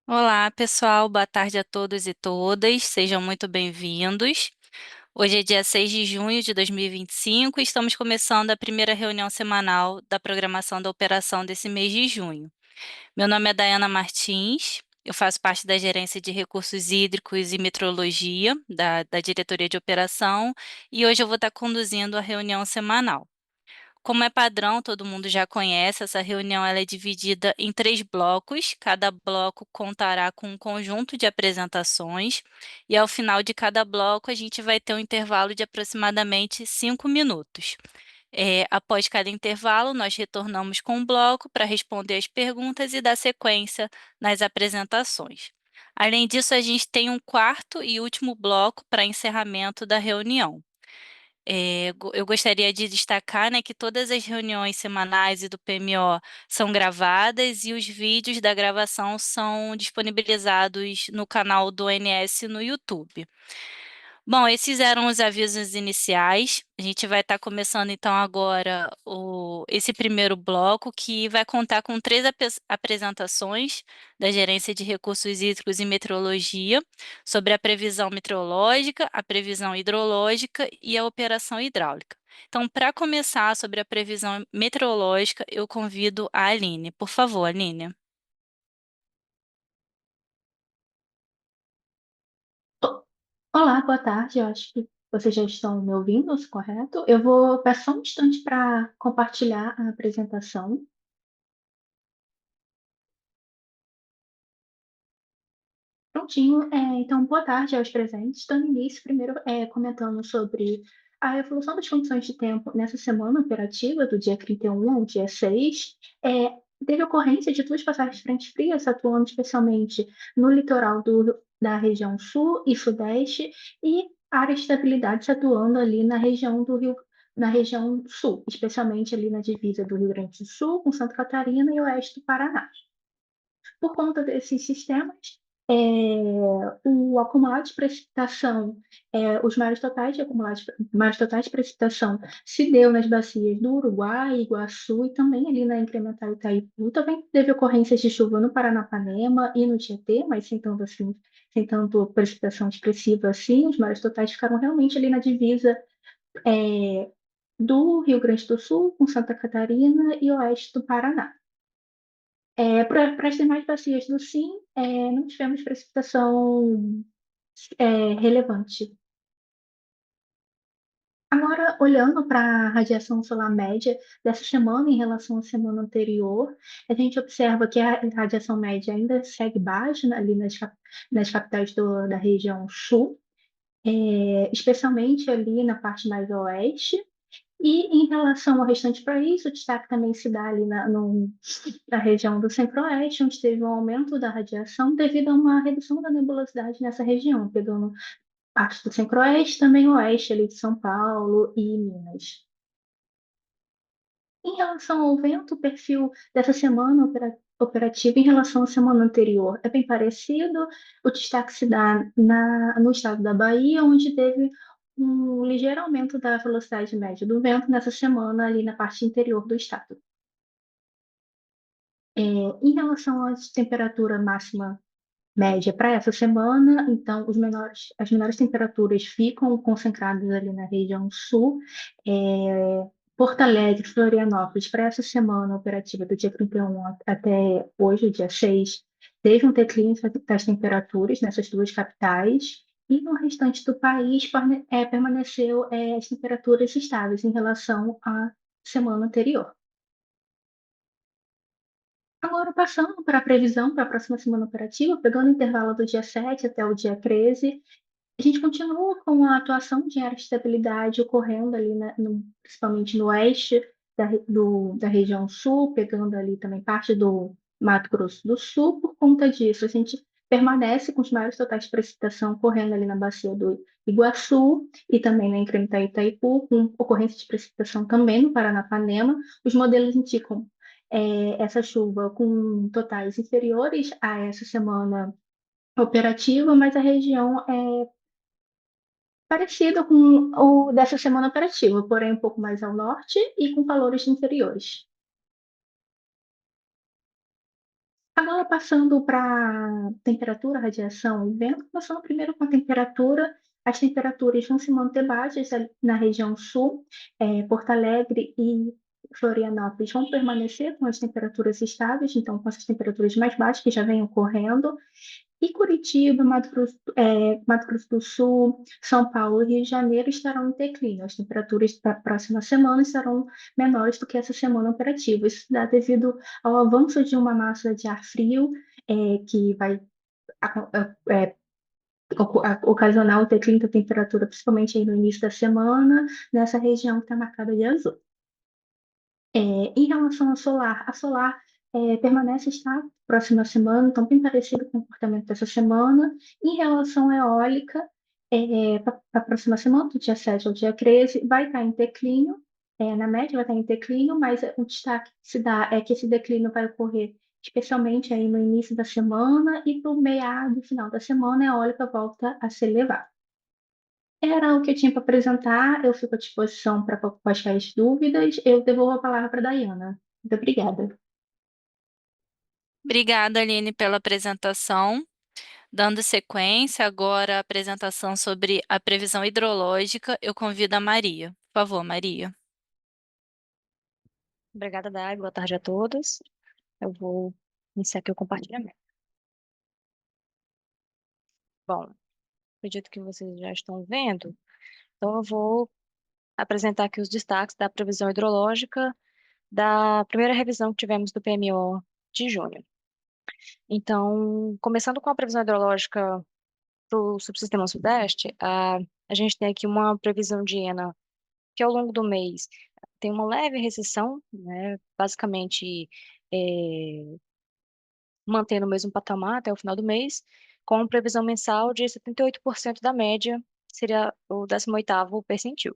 Olá, pessoal. Boa tarde a todos e todas. Sejam muito bem-vindos. Hoje é dia 6 de junho de 2025 e estamos começando a primeira reunião semanal da programação da operação desse mês de junho. Meu nome é Dayana Martins. Eu faço parte da Gerência de Recursos Hídricos e Metrologia da Diretoria de Operação e hoje eu vou estar conduzindo a reunião semanal. Como é padrão, todo mundo já conhece, essa reunião ela é dividida em três blocos. Cada bloco contará com um conjunto de apresentações, e ao final de cada bloco a gente vai ter um intervalo de aproximadamente 5 minutos. Após cada intervalo, nós retornamos com um bloco para responder as perguntas e dar sequência nas apresentações. Além disso, a gente tem um quarto e último bloco para encerramento da reunião. Eu gostaria de destacar, né, que todas as reuniões semanais e do PMO são gravadas e os vídeos da gravação são disponibilizados no canal do ONS no YouTube. Bom, esses eram os avisos iniciais. A gente vai estar começando então agora esse primeiro bloco, que vai contar com três apresentações da Gerência de Recursos Hídricos e Meteorologia sobre a previsão meteorológica, a previsão hidrológica e a operação hidráulica. Então, para começar sobre a previsão meteorológica, eu convido a Aline. Por favor, Aline. O- Olá, boa tarde. Eu acho que vocês já estão me ouvindo, correto? Eu vou peço só um instante para compartilhar a apresentação. Prontinho. Então, boa tarde aos presentes. Dando início, primeiro, comentando sobre a evolução das condições de tempo nessa semana operativa, do dia 31 ao dia 6. Teve ocorrência de duas passagens de frentes frias, atuando especialmente no litoral da região sul e sudeste, e áreas de estabilidade atuando ali na região do Rio, na região sul, especialmente ali na divisa do Rio Grande do Sul com Santa Catarina e oeste do Paraná. Por conta desses sistemas, é, o acumulado de precipitação, os mares totais de precipitação se deu nas bacias do Uruguai, Iguaçu e também ali na incremental Itaipu. Também teve ocorrências de chuva no Paranapanema e no Tietê, mas sem tanto assim, sem tanto precipitação expressiva assim. Os mares totais ficaram realmente ali na divisa é, do Rio Grande do Sul com Santa Catarina e oeste do Paraná. Para as demais bacias do Sim, não tivemos precipitação relevante. Agora, olhando para a radiação solar média dessa semana em relação à semana anterior, a gente observa que a radiação média ainda segue baixa ali nas capitais da região sul, especialmente ali na parte mais oeste. E em relação ao restante país, o destaque também se dá ali na região do Centro-Oeste, onde teve um aumento da radiação devido a uma redução da nebulosidade nessa região, pegando parte do Centro-Oeste, também oeste ali de São Paulo e Minas. Em relação ao vento, o perfil dessa semana operativa em relação à semana anterior é bem parecido. O destaque se dá no estado da Bahia, onde teve um ligeiro aumento da velocidade média do vento nessa semana ali na parte interior do estado. Em relação à temperatura máxima média para essa semana, então as menores temperaturas ficam concentradas ali na região sul. Porto Alegre, Florianópolis, para essa semana operativa do dia 31 até hoje, dia 6, teve um declínio das temperaturas nessas duas capitais, e no restante do país permaneceu as temperaturas estáveis em relação à semana anterior. Agora, passando para a previsão para a próxima semana operativa, pegando o intervalo do dia 7 até o dia 13, a gente continua com a atuação de área de estabilidade ocorrendo ali, principalmente no oeste da região sul, pegando ali também parte do Mato Grosso do Sul. Por conta disso, a gente permanece com os maiores totais de precipitação ocorrendo ali na bacia do Iguaçu e também na incremento Itaipu, com ocorrência de precipitação também no Paranapanema. Os modelos indicam essa chuva com totais inferiores a essa semana operativa, mas a região é parecida com o dessa semana operativa, porém um pouco mais ao norte e com valores inferiores. Agora passando para temperatura, radiação e vento, começando primeiro com a temperatura, as temperaturas vão se manter baixas na região sul, Porto Alegre e Florianópolis vão permanecer com as temperaturas estáveis, então com essas temperaturas mais baixas que já vêm ocorrendo, e Curitiba, Mato Grosso do Sul, São Paulo e Rio de Janeiro estarão em declínio. As temperaturas para a próxima semana estarão menores do que essa semana operativa. Isso dá devido ao avanço de uma massa de ar frio, que vai é, ocasionar um declínio da temperatura, principalmente aí no início da semana, nessa região que está marcada de azul. Em relação ao solar, a solar permanece estável próxima semana, então bem parecido com o comportamento dessa semana. Em relação à eólica, para a próxima semana, do dia 7 ao dia 13, vai estar em declínio, na média vai estar em declínio, mas o destaque que se dá é que esse declínio vai ocorrer especialmente aí no início da semana e para o meado, final da semana, a eólica volta a se elevar. Era o que eu tinha para apresentar. Eu fico à disposição para quaisquer dúvidas. Eu devolvo a palavra para a Dayana. Muito obrigada. Obrigada, Aline, pela apresentação. Dando sequência agora à apresentação sobre a previsão hidrológica, eu convido a Maria. Por favor, Maria. Obrigada, Dai. Boa tarde a todos. Eu vou iniciar aqui o compartilhamento. Bom, acredito que vocês já estão vendo, então eu vou apresentar aqui os destaques da previsão hidrológica da primeira revisão que tivemos do PMO de junho. Então, começando com a previsão hidrológica para o subsistema Sudeste, a gente tem aqui uma previsão de ENA que ao longo do mês tem uma leve recessão, né, basicamente mantendo o mesmo patamar até o final do mês, com previsão mensal de 78% da média, seria o 18º percentil.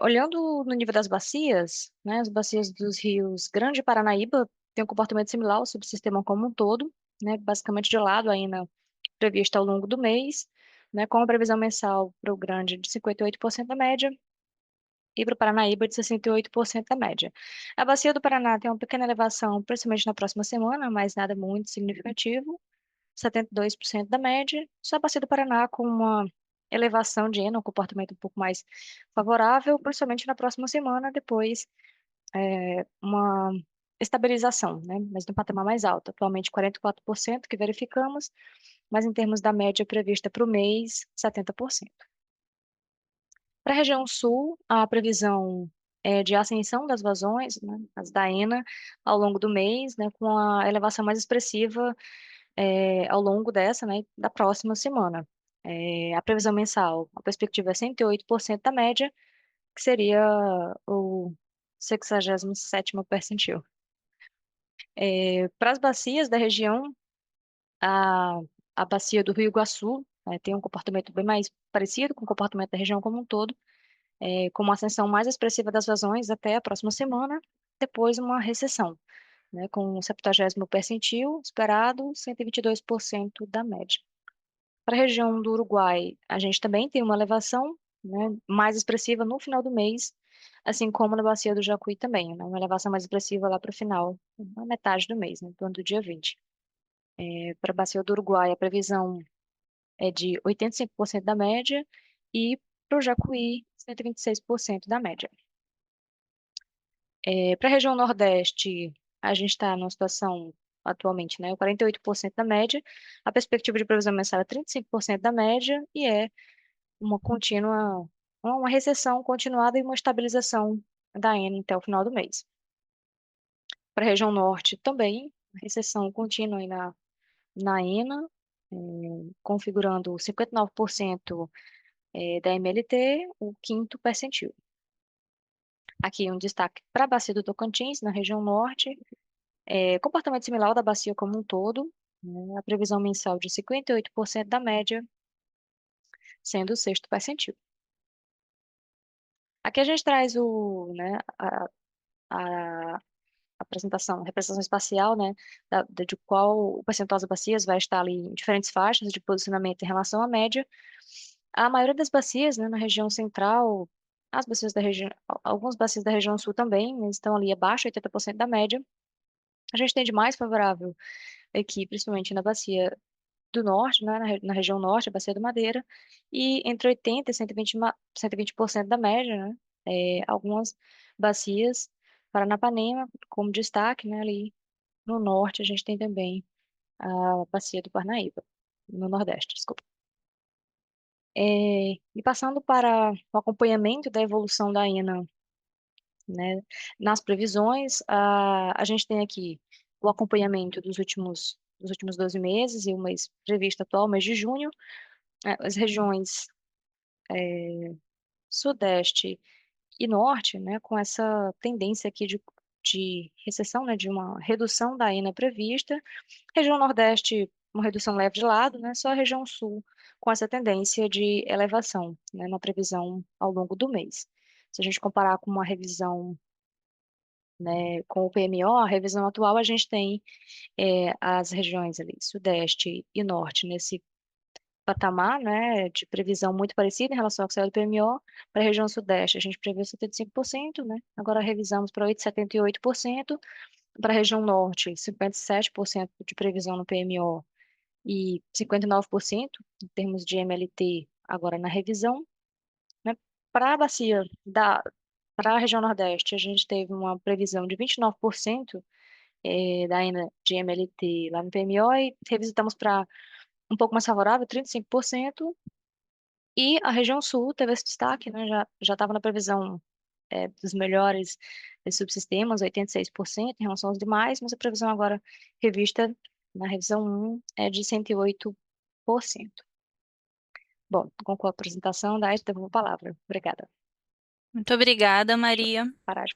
Olhando no nível das bacias, né, as bacias dos rios Grande e Paranaíba têm um comportamento similar ao subsistema como um todo, né, basicamente de lado ainda prevista ao longo do mês, né, com a previsão mensal para o Grande de 58% da média e para o Paranaíba de 68% da média. A bacia do Paraná tem uma pequena elevação, principalmente na próxima semana, mas nada muito significativo, 72% da média. Só a bacia do Paraná com uma elevação de ENA, um comportamento um pouco mais favorável, principalmente na próxima semana, depois uma estabilização, né? Mas no patamar mais alto, atualmente 44% que verificamos, mas em termos da média prevista para o mês, 70%. Para a região sul, a previsão é de ascensão das vazões, né, as da ENA, ao longo do mês, né, com a elevação mais expressiva ao longo dessa, né, da próxima semana. A previsão mensal, a perspectiva é 108% da média, que seria o 67º percentil. Para as bacias da região, a, a bacia do Rio Iguaçu tem um comportamento bem mais parecido com o comportamento da região como um todo, com uma ascensão mais expressiva das vazões até a próxima semana, depois uma recessão, né, com o 70º percentil esperado, 122% da média. Para a região do Uruguai, a gente também tem uma elevação, né, mais expressiva no final do mês, assim como na bacia do Jacuí também, né, uma elevação mais expressiva lá para o final, na metade do mês, né, em torno do dia 20. Para a bacia do Uruguai, a previsão é de 85% da média e para o Jacuí, 126% da média. Para a região Nordeste, a gente está numa situação atualmente, né, 48% da média, a perspectiva de previsão mensal é 35% da média e é uma contínua, uma recessão continuada e uma estabilização da ENA até o final do mês. Para a região Norte também, recessão contínua aí na ENA, configurando 59% da MLT, o quinto percentil. Aqui um destaque para a bacia do Tocantins, na região norte, comportamento similar ao da bacia como um todo, né, a previsão mensal de 58% da média, sendo o sexto percentil. Aqui a gente traz a apresentação, a representação espacial, né, de qual o percentual das bacias vai estar ali em diferentes faixas de posicionamento em relação à média. A maioria das bacias, né, na região central, as bacias da região, algumas bacias da região sul também, né, estão ali abaixo, 80% da média. A gente tem de mais favorável aqui, principalmente na bacia do norte, né, na região norte, a bacia do Madeira, e entre 80% e 120% da média, né, algumas bacias, Paranapanema, como destaque, né, ali no norte a gente tem também a bacia do Parnaíba, no nordeste, desculpa. E passando para o acompanhamento da evolução da ENA, né, nas previsões, a gente tem aqui o acompanhamento dos últimos 12 meses e o mês previsto atual, mês de junho, as regiões sudeste e norte, né, com essa tendência aqui de recessão, né, de uma redução da ENA prevista. Região nordeste, uma redução leve de lado, né, só a região sul com essa tendência de elevação, né, na previsão ao longo do mês. Se a gente comparar com uma revisão, né, com o PMO, a revisão atual, a gente tem as regiões ali, sudeste e norte, nesse patamar, né, de previsão muito parecida em relação ao que saiu do PMO. Para a região sudeste, a gente prevê 75%, né? Agora revisamos para 78%. Para a região norte, 57% de previsão no PMO e 59% em termos de MLT agora na revisão, né? Para a bacia para a região nordeste, a gente teve uma previsão de 29% da ANA de MLT lá no PMO e revisitamos para um pouco mais favorável, 35%. E a região sul teve esse destaque, né? Já estava na previsão dos melhores subsistemas, 86% em relação aos demais, mas a previsão agora revista na revisão 1 é de 108%. Bom, concluo a apresentação, daí devolvo a palavra. Obrigada. Muito obrigada, Maria. Parar de...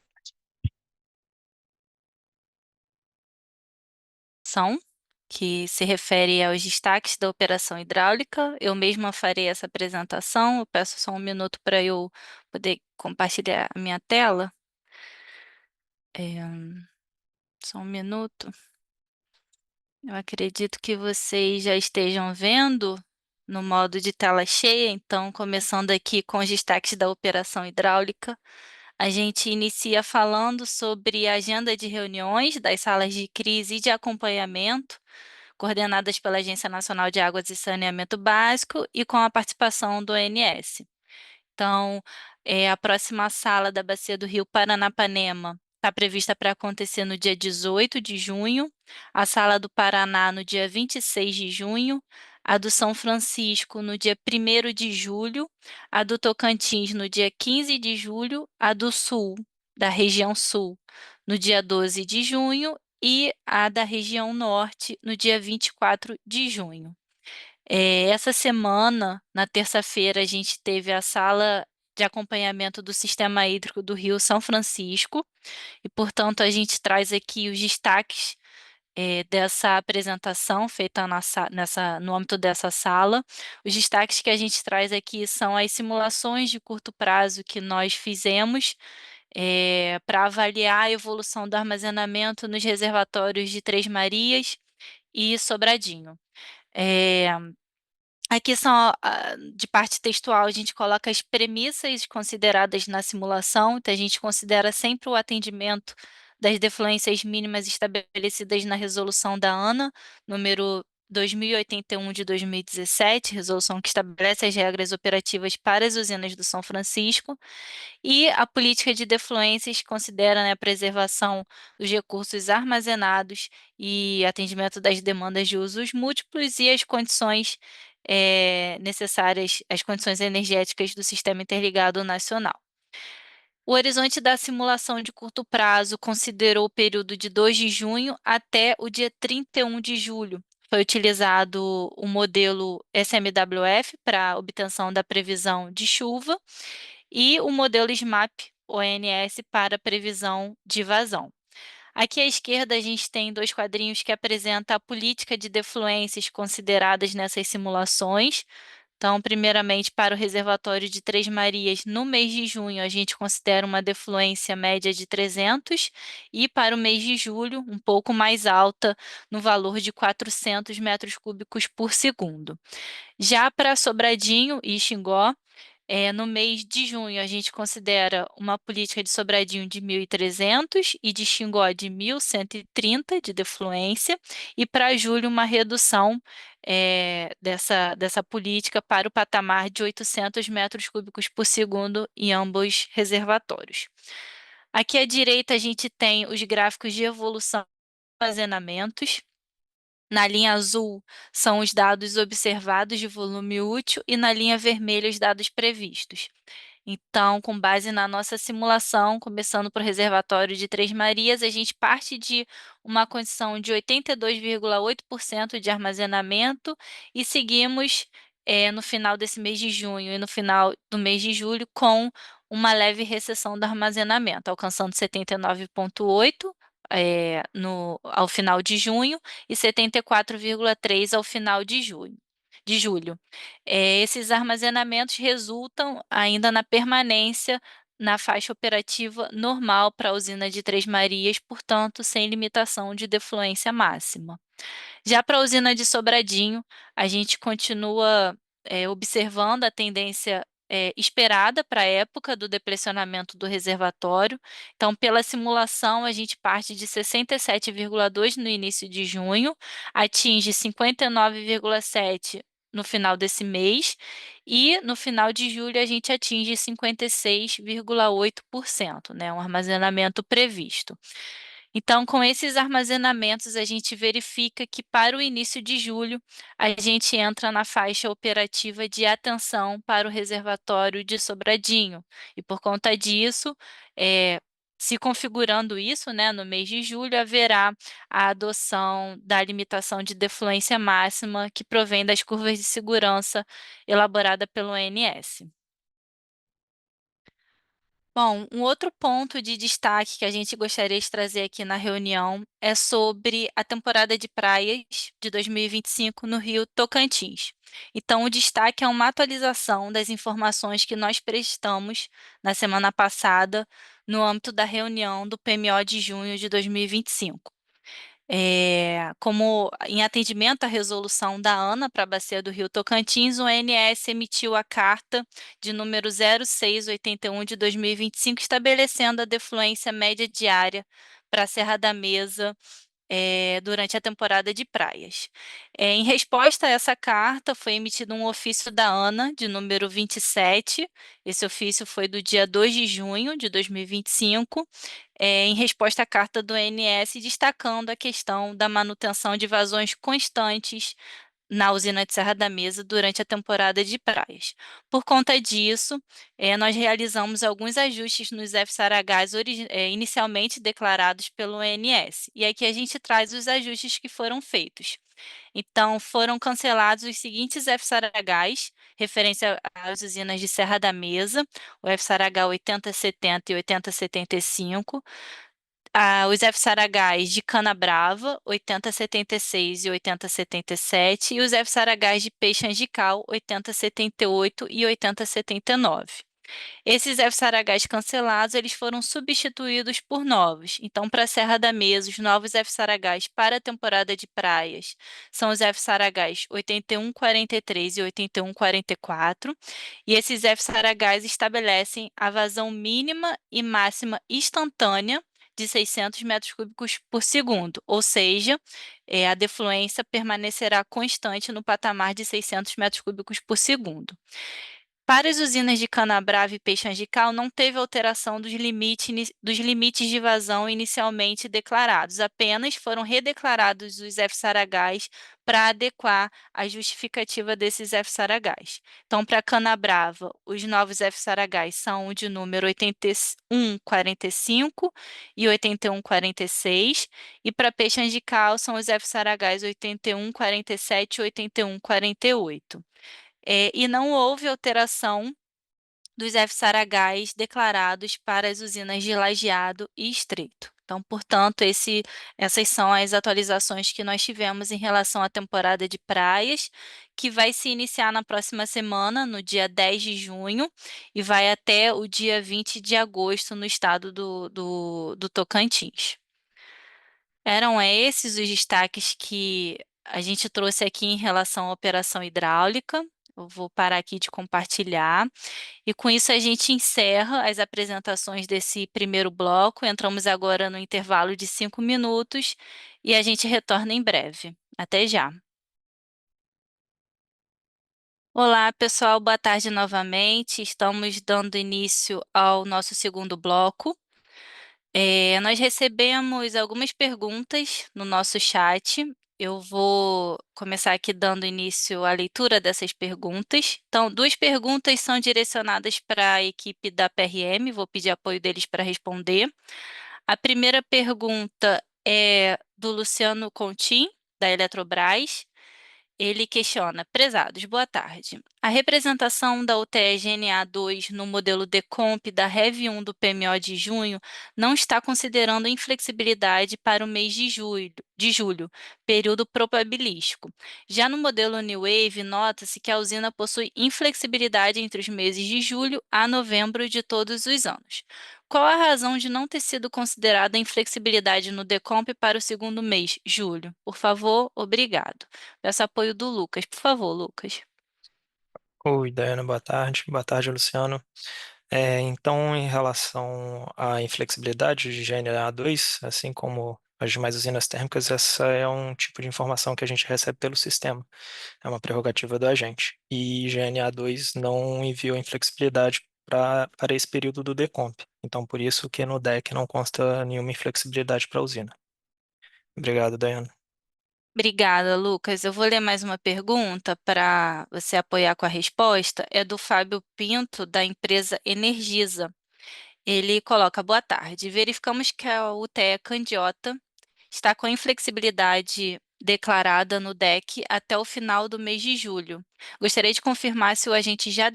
São, que se refere aos destaques da operação hidráulica. Eu mesma farei essa apresentação. Eu peço só um minuto para eu poder compartilhar a minha tela. Só um minuto. Eu acredito que vocês já estejam vendo no modo de tela cheia, então, começando aqui com os destaques da operação hidráulica. A gente inicia falando sobre a agenda de reuniões das salas de crise e de acompanhamento, coordenadas pela Agência Nacional de Águas e Saneamento Básico e com a participação do ONS. Então, a próxima sala da Bacia do Rio Paranapanema está prevista para acontecer no dia 18 de junho, a sala do Paraná no dia 26 de junho, a do São Francisco no dia 1º de julho, a do Tocantins no dia 15 de julho, a do Sul, da região Sul, no dia 12 de junho e a da região Norte no dia 24 de junho. Essa semana, na terça-feira, a gente teve a sala de acompanhamento do Sistema Hídrico do Rio São Francisco, e, portanto, a gente traz aqui os destaques dessa apresentação feita no âmbito dessa sala. Os destaques que a gente traz aqui são as simulações de curto prazo que nós fizemos para avaliar a evolução do armazenamento nos reservatórios de Três Marias e Sobradinho. É, Aqui são, de parte textual, a gente coloca as premissas consideradas na simulação, então a gente considera sempre o atendimento das defluências mínimas estabelecidas na resolução da ANA, número 2081 de 2017, resolução que estabelece as regras operativas para as usinas do São Francisco, e a política de defluências considera, né, a preservação dos recursos armazenados e atendimento das demandas de usos múltiplos e as condições necessárias, as condições energéticas do Sistema Interligado Nacional. O horizonte da simulação de curto prazo considerou o período de 2 de junho até o dia 31 de julho. Foi utilizado o modelo SMWF para obtenção da previsão de chuva e o modelo SMAP ONS para previsão de vazão. Aqui à esquerda a gente tem dois quadrinhos que apresentam a política de defluências consideradas nessas simulações. Então, primeiramente, para o reservatório de Três Marias, no mês de junho, a gente considera uma defluência média de 300, e para o mês de julho, um pouco mais alta, no valor de 400 metros cúbicos por segundo. Já para Sobradinho e Xingó, No mês de junho, a gente considera uma política de Sobradinho de 1.300 e de Xingó de 1.130 de defluência, e para julho uma redução dessa política para o patamar de 800 metros cúbicos por segundo em ambos reservatórios. Aqui à direita a gente tem os gráficos de evolução dos armazenamentos. Na linha azul são os dados observados de volume útil e na linha vermelha os dados previstos. Então, com base na nossa simulação, começando por reservatório de Três Marias, a gente parte de uma condição de 82,8% de armazenamento e seguimos no final desse mês de junho e no final do mês de julho com uma leve recessão do armazenamento, alcançando 79,8% ao final de junho e 74,3% ao final de julho. Esses armazenamentos resultam ainda na permanência na faixa operativa normal para a usina de Três Marias, portanto, sem limitação de defluência máxima. Já para a usina de Sobradinho, a gente continua observando a tendência esperada para a época do depressionamento do reservatório. Então, pela simulação, a gente parte de 67,2 no início de junho, atinge 59,7 no final desse mês, e no final de julho a gente atinge 56,8%, né, um armazenamento previsto. Então, com esses armazenamentos, a gente verifica que para o início de julho, a gente entra na faixa operativa de atenção para o reservatório de Sobradinho. E por conta disso, se configurando isso, né, no mês de julho, haverá a adoção da limitação de defluência máxima que provém das curvas de segurança elaborada pelo ONS. Bom, um outro ponto de destaque que a gente gostaria de trazer aqui na reunião é sobre a temporada de praias de 2025 no Rio Tocantins. Então, o destaque é uma atualização das informações que nós prestamos na semana passada no âmbito da reunião do PMO de junho de 2025. Como em atendimento à resolução da ANA para a Bacia do Rio Tocantins, o ONS emitiu a carta de número 0681 de 2025, estabelecendo a defluência média diária para a Serra da Mesa durante a temporada de praias. Em resposta a essa carta, foi emitido um ofício da ANA, de número 27. Esse ofício foi do dia 2 de junho de 2025, em resposta à carta do ONS, destacando a questão da manutenção de vazões constantes na usina de Serra da Mesa durante a temporada de praias. Por conta disso, nós realizamos alguns ajustes nos FSARHs inicialmente declarados pelo ONS. E aqui a gente traz os ajustes que foram feitos. Então, foram cancelados os seguintes FSARHs, referência às usinas de Serra da Mesa, o FSARH 8070 e 8075, os FSARHs de Canabrava, 8076 e 8077, e os FSARHs de Peixe Angical, 8078 e 8079. Esses FSARHs cancelados, eles foram substituídos por novos. Então, para a Serra da Mesa, os novos FSARHs para a temporada de praias são os FSARHs 8143 e 8144, e esses FSARHs estabelecem a vazão mínima e máxima instantânea de 600 metros cúbicos por segundo, ou seja, a defluência permanecerá constante no patamar de 600 metros cúbicos por segundo. Para as usinas de Canabrava e Peixe Angical, não teve alteração dos limites de vazão inicialmente declarados, apenas foram redeclarados os FSARHs para adequar a justificativa desses FSARHs. Então, para Canabrava, os novos FSARHs são o de número 8145 e 8146, e para Peixe Angical são os FSARHs 8147 e 8148. E não houve alteração dos FSARHs declarados para as usinas de Lajeado e Estreito. Então, portanto, essas são as atualizações que nós tivemos em relação à temporada de praias, que vai se iniciar na próxima semana, no dia 10 de junho, e vai até o dia 20 de agosto no estado do Tocantins. Eram esses os destaques que a gente trouxe aqui em relação à operação hidráulica. Eu vou parar aqui de compartilhar. E com isso a gente encerra as apresentações desse primeiro bloco. Entramos agora no intervalo de 5 minutos e a gente retorna em breve. Até já. Olá, pessoal, boa tarde novamente. Estamos dando início ao nosso segundo bloco. Nós recebemos algumas perguntas no nosso chat. Eu vou começar aqui dando início à leitura dessas perguntas. Então, duas perguntas são direcionadas para a equipe da PRM, vou pedir apoio deles para responder. A primeira pergunta é do Luciano Contim, da Eletrobras. Ele questiona: prezados, boa tarde. A representação da UTE-GNA2 no modelo Decomp da Rev 1 do PMO de junho não está considerando inflexibilidade para o mês de julho, período probabilístico. Já no modelo New Wave, nota-se que a usina possui inflexibilidade entre os meses de julho a novembro de todos os anos. Qual a razão de não ter sido considerada a inflexibilidade no Decomp para o segundo mês, julho? Por favor, obrigado. Peço apoio do Lucas. Por favor, Lucas. Oi, Daiane, boa tarde. Boa tarde, Luciano. Então, em relação à inflexibilidade de GNA2, assim como as demais usinas térmicas, essa é um tipo de informação que a gente recebe pelo sistema. É uma prerrogativa do agente. E GNA2 não enviou inflexibilidade para esse período do decomp. Então, por isso que no DEC não consta nenhuma inflexibilidade para a usina. Obrigado, Daiane. Obrigada, Lucas. Eu vou ler mais uma pergunta para você apoiar com a resposta. É do Fábio Pinto, da empresa Energisa. Ele coloca: boa tarde. Verificamos que a UTE Candiota está com inflexibilidade declarada no DEC até o final do mês de julho. Gostaria de confirmar se o agente já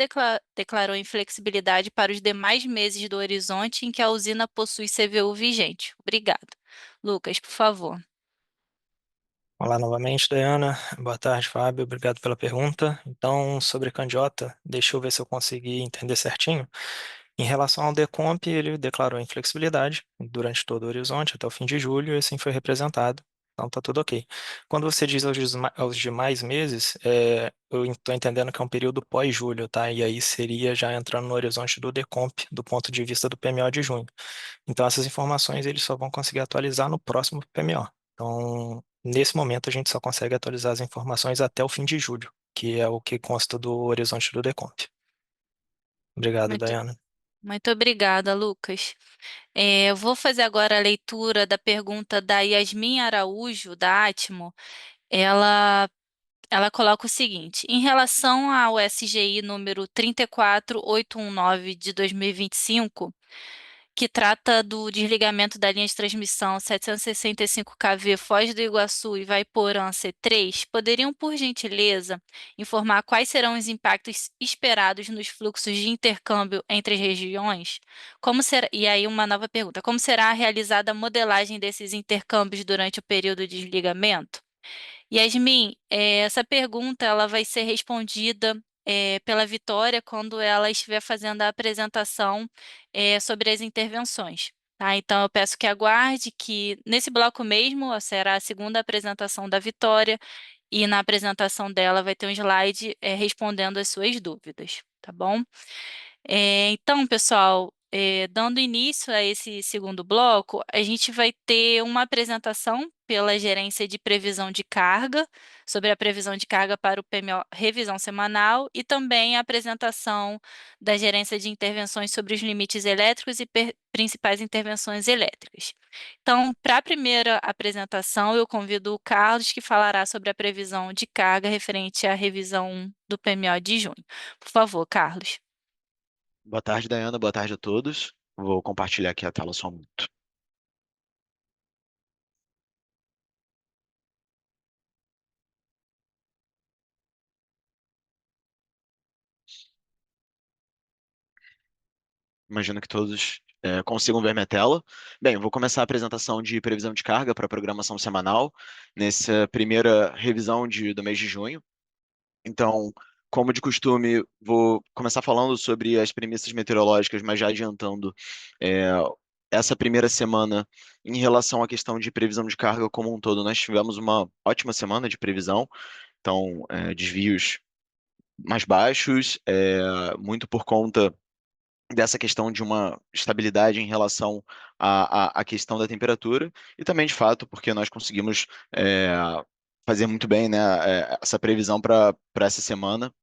declarou inflexibilidade para os demais meses do horizonte em que a usina possui CVU vigente. Obrigado. Lucas, por favor. Olá novamente, Dayana. Boa tarde, Fábio. Obrigado pela pergunta. Então, sobre Candiota, deixa eu ver se eu consegui entender certinho. Em relação ao Decomp, ele declarou inflexibilidade durante todo o horizonte até o fim de julho, e assim foi representado. Então, tá tudo ok. Quando você diz aos demais meses, eu estou entendendo que é um período pós-julho, tá? E aí seria já entrando no horizonte do Decomp, do ponto de vista do PMO de junho. Então, essas informações eles só vão conseguir atualizar no próximo PMO. Então, nesse momento, a gente só consegue atualizar as informações até o fim de julho, que é o que consta do horizonte do Decomp. Obrigado, Muito, Dayana. muito obrigada, Lucas. Eu vou fazer agora a leitura da pergunta da Yasmin Araújo, da Atmo. Ela, ela coloca o seguinte: em relação ao SGI número 34819 de 2025, que trata do desligamento da linha de transmissão 765 kV Foz do Iguaçu e Vaiporã C3, poderiam, por gentileza, informar quais serão os impactos esperados nos fluxos de intercâmbio entre as regiões? Como será, e aí uma nova pergunta: como será realizada a modelagem desses intercâmbios durante o período de desligamento? Yasmin, essa pergunta ela vai ser respondida pela Vitória quando ela estiver fazendo a apresentação sobre as intervenções. Tá? Então, eu peço que aguarde que nesse bloco mesmo será a segunda apresentação da Vitória e na apresentação dela vai ter um slide respondendo as suas dúvidas, tá bom? Então, pessoal, dando início a esse segundo bloco, a gente vai ter uma apresentação pela Gerência de Previsão de Carga, sobre a previsão de carga para o PMO revisão semanal, e também a apresentação da Gerência de Intervenções sobre os limites elétricos e principais intervenções elétricas. Então, para a primeira apresentação, eu convido o Carlos, que falará sobre a previsão de carga referente à revisão 1 do PMO de junho. Por favor, Carlos. Boa tarde, Dayana. Boa tarde a todos. Vou compartilhar aqui a tela só um minuto. Imagino que todos consigam ver minha tela. Bem, eu vou começar a apresentação de previsão de carga para a programação semanal, nessa primeira revisão do mês de junho. Então, como de costume, vou começar falando sobre as premissas meteorológicas, mas já adiantando é, essa primeira semana em relação à questão de previsão de carga como um todo. Nós tivemos uma ótima semana de previsão, então desvios mais baixos, muito por conta dessa questão de uma estabilidade em relação à questão da temperatura, e também, de fato, porque nós conseguimos é, fazer muito bem, né, essa previsão para essa semana.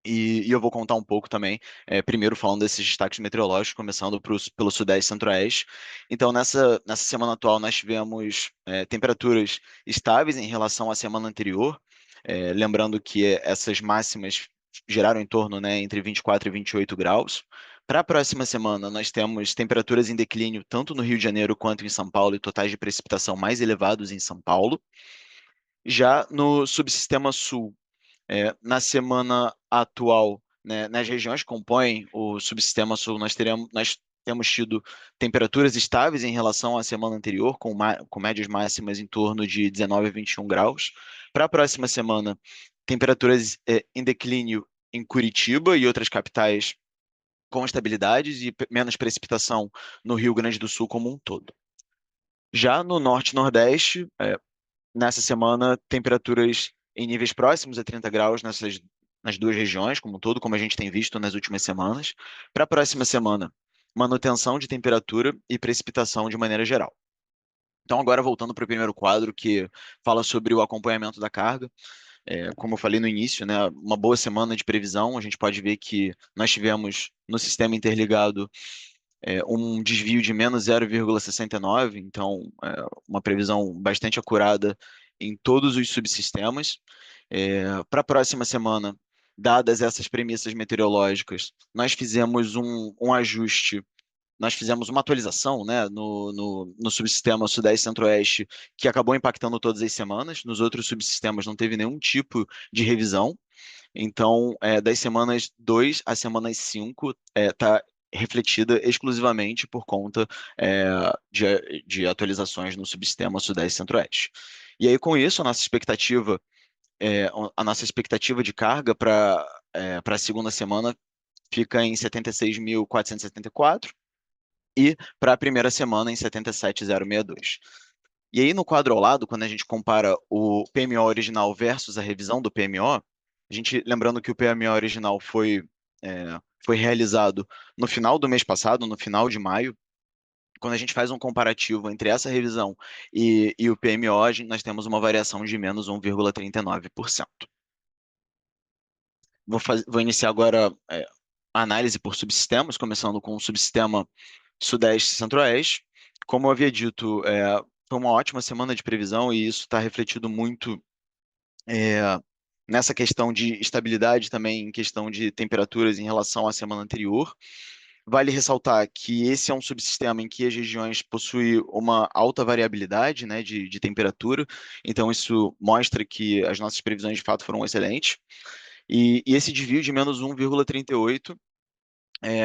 E eu vou contar um pouco também, primeiro falando desses destaques meteorológicos, começando pelo Sudeste e Centro-Oeste. Então, nessa semana atual, nós tivemos temperaturas estáveis em relação à semana anterior, lembrando que essas máximas giraram em torno, né, entre 24 e 28 graus. Para a próxima semana, nós temos temperaturas em declínio tanto no Rio de Janeiro quanto em São Paulo e totais de precipitação mais elevados em São Paulo. Já no subsistema sul, na semana atual, né, nas regiões que compõem o subsistema sul, nós temos tido temperaturas estáveis em relação à semana anterior, com médias máximas em torno de 19 a 21 graus. Para a próxima semana, temperaturas em declínio em Curitiba e outras capitais com estabilidades e menos precipitação no Rio Grande do Sul como um todo. Já no norte e nordeste, nessa semana, temperaturas em níveis próximos a 30 graus nas duas regiões, como um todo, como a gente tem visto nas últimas semanas. Para a próxima semana, manutenção de temperatura e precipitação de maneira geral. Então, agora voltando para o primeiro quadro, que fala sobre o acompanhamento da carga. Como eu falei no início, né, uma boa semana de previsão. A gente pode ver que nós tivemos no sistema interligado um desvio de menos 0,69, então uma previsão bastante acurada em todos os subsistemas. Para a próxima semana, dadas essas premissas meteorológicas, nós fizemos um ajuste, nós fizemos uma atualização, né, no subsistema Sudeste e Centro-Oeste, que acabou impactando todas as semanas. Nos outros subsistemas não teve nenhum tipo de revisão. Então, das semanas 2 às semanas 5, está refletida exclusivamente por conta é, de atualizações no subsistema Sudeste e Centro-Oeste. E aí, com isso, a nossa expectativa de carga para a segunda semana fica em 76.474 e para a primeira semana em 77.062. E aí, no quadro ao lado, quando a gente compara o PMO original versus a revisão do PMO, lembrando que o PMO original foi realizado no final do mês passado, no final de maio. Quando a gente faz um comparativo entre essa revisão e o PMO, nós temos uma variação de menos 1,39%. Vou iniciar agora a análise por subsistemas, começando com o subsistema Sudeste e Centro-Oeste. Como eu havia dito, foi uma ótima semana de previsão e isso está refletido muito é, nessa questão de estabilidade também, em questão de temperaturas em relação à semana anterior. Vale ressaltar que esse é um subsistema em que as regiões possuem uma alta variabilidade, né, de temperatura, então isso mostra que as nossas previsões de fato foram excelentes. E esse desvio de menos 1,38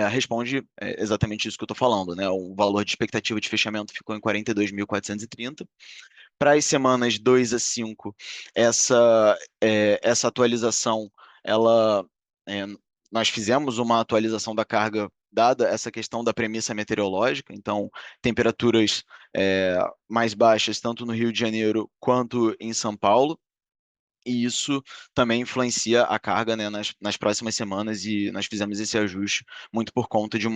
responde exatamente isso que eu estou falando, né? O valor de expectativa de fechamento ficou em 42.430. Para as semanas 2 a 5, essa atualização, ela, é, nós fizemos uma atualização da carga dada essa questão da premissa meteorológica, então temperaturas mais baixas tanto no Rio de Janeiro quanto em São Paulo, e isso também influencia a carga, né, nas próximas semanas, e nós fizemos esse ajuste muito por conta de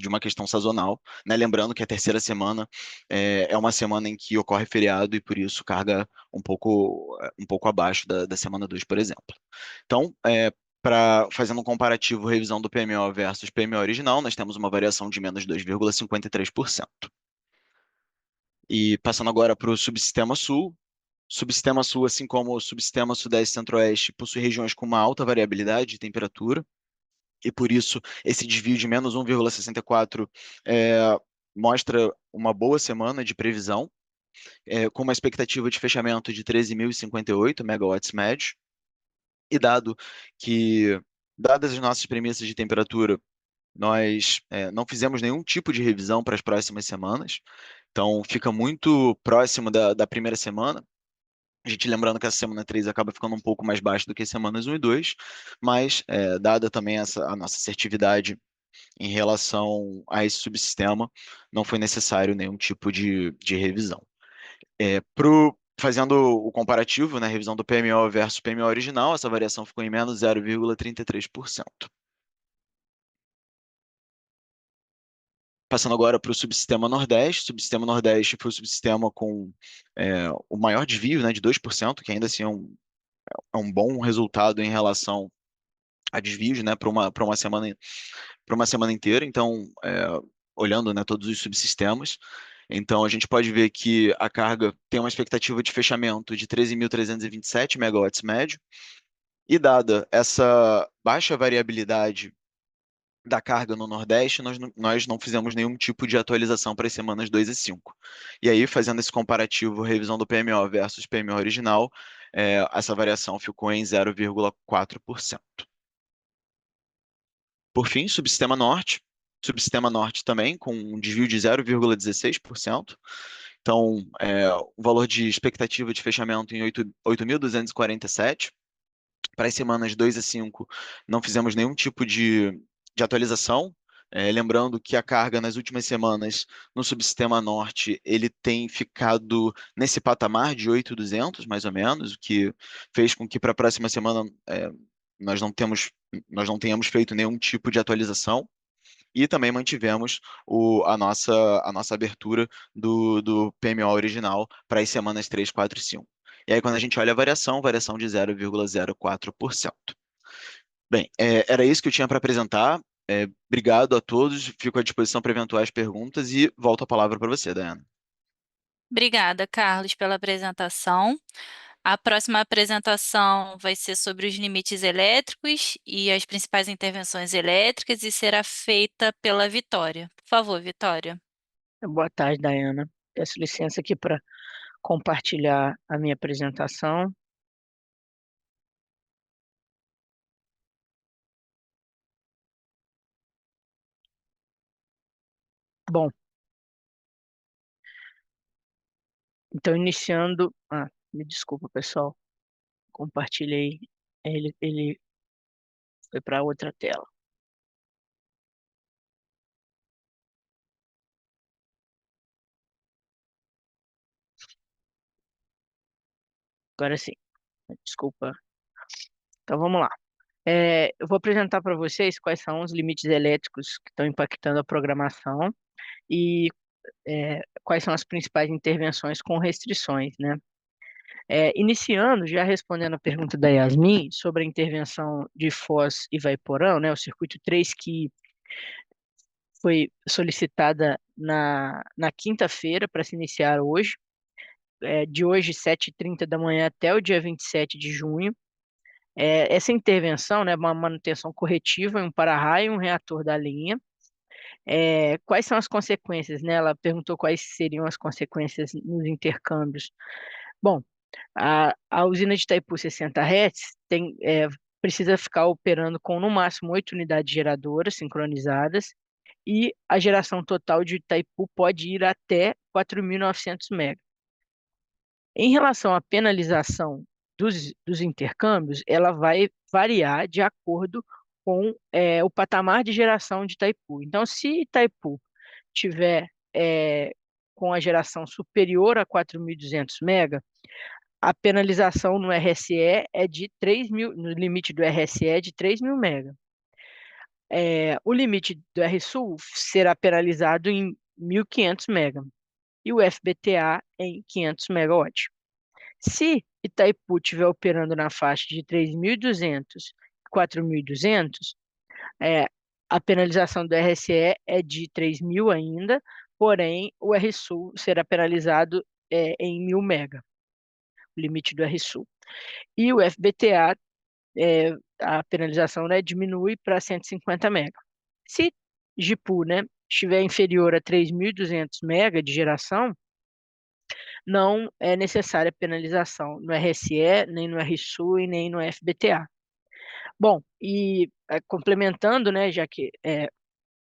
uma questão sazonal, né? Lembrando que a terceira semana é uma semana em que ocorre feriado e por isso carga um pouco abaixo da semana 2, por exemplo. Então, fazendo um comparativo, revisão do PMO versus PMO original, nós temos uma variação de menos 2,53%. E passando agora para o subsistema sul. Subsistema sul, assim como o subsistema sudeste e centro-oeste, possui regiões com uma alta variabilidade de temperatura, e por isso esse desvio de menos 1,64 mostra uma boa semana de previsão, com uma expectativa de fechamento de 13.058 megawatts médio, e dadas as nossas premissas de temperatura, nós não fizemos nenhum tipo de revisão para as próximas semanas, então fica muito próximo da primeira semana. A gente lembrando que essa semana 3 acaba ficando um pouco mais baixo do que semanas 1 e 2, mas dada também a nossa assertividade em relação a esse subsistema, não foi necessário nenhum tipo de revisão. Fazendo o comparativo, né, revisão do PMO versus PMO original, essa variação ficou em menos 0,33%. Passando agora para o subsistema Nordeste. O subsistema Nordeste foi o subsistema com o maior desvio, né, de 2%, que ainda assim é um bom resultado em relação a desvios, né, para uma semana inteira. Então, olhando, né, todos os subsistemas, então a gente pode ver que a carga tem uma expectativa de fechamento de 13.327 megawatts médio, e dada essa baixa variabilidade da carga no Nordeste, nós não fizemos nenhum tipo de atualização para as semanas 2 e 5. E aí, fazendo esse comparativo, revisão do PMO versus PMO original, essa variação ficou em 0,4%. Por fim, subsistema Norte. Subsistema Norte também, com um desvio de 0,16%. Então, o valor de expectativa de fechamento em 8.247. Para as semanas 2 a 5, não fizemos nenhum tipo de atualização. Lembrando que a carga nas últimas semanas no subsistema Norte, ele tem ficado nesse patamar de 8.200, mais ou menos, o que fez com que para a próxima semana nós nós não tenhamos feito nenhum tipo de atualização. E também mantivemos a nossa abertura do PMO original para as semanas 3, 4 e 5. E aí, quando a gente olha a variação de 0,04%. Bem, era isso que eu tinha para apresentar. Obrigado a todos, fico à disposição para eventuais perguntas e volto a palavra para você, Dayana. Obrigada, Carlos, pela apresentação. A próxima apresentação vai ser sobre os limites elétricos e as principais intervenções elétricas e será feita pela Vitória. Por favor, Vitória. Boa tarde, Dayana. Peço licença aqui para compartilhar a minha apresentação. Bom, então iniciando. Me desculpa, pessoal. Compartilhei. Ele foi para outra tela. Agora sim. Desculpa. Então vamos lá. Eu vou apresentar para vocês quais são os limites elétricos que estão impactando a programação e quais são as principais intervenções com restrições, né? Iniciando, já respondendo a pergunta da Yasmin sobre a intervenção de Foz e Vaiporão, né, o circuito 3 que foi solicitada na quinta-feira para se iniciar hoje, de hoje, 7h30 da manhã até o dia 27 de junho. Essa intervenção, né, uma manutenção corretiva em um para-raio e um reator da linha. Quais são as consequências, né? Ela perguntou quais seriam as consequências nos intercâmbios. Bom, a usina de Itaipu 60 Hz precisa ficar operando com no máximo 8 unidades geradoras sincronizadas e a geração total de Itaipu pode ir até 4.900 MB. Em relação à penalização dos intercâmbios, ela vai variar de acordo com o patamar de geração de Itaipu. Então, se Itaipu tiver com a geração superior a 4.200 MB, a penalização no RSE é de 3.000, no limite do RSE é de 3.000 MB. O limite do RSUL será penalizado em 1.500 MB e o FBTA em 500 MW. Se Itaipu estiver operando na faixa de 3.200 e 4.200, a penalização do RSE é de 3.000 ainda, porém o RSUL será penalizado em 1.000 MB, o limite do RSUL. E o FBTA, a penalização, né, diminui para 150 MB. Se GPU, né, estiver inferior a 3.200 MB de geração, não é necessária penalização no RSE, nem no RSU e nem no FBTA. Bom, e complementando, né, já que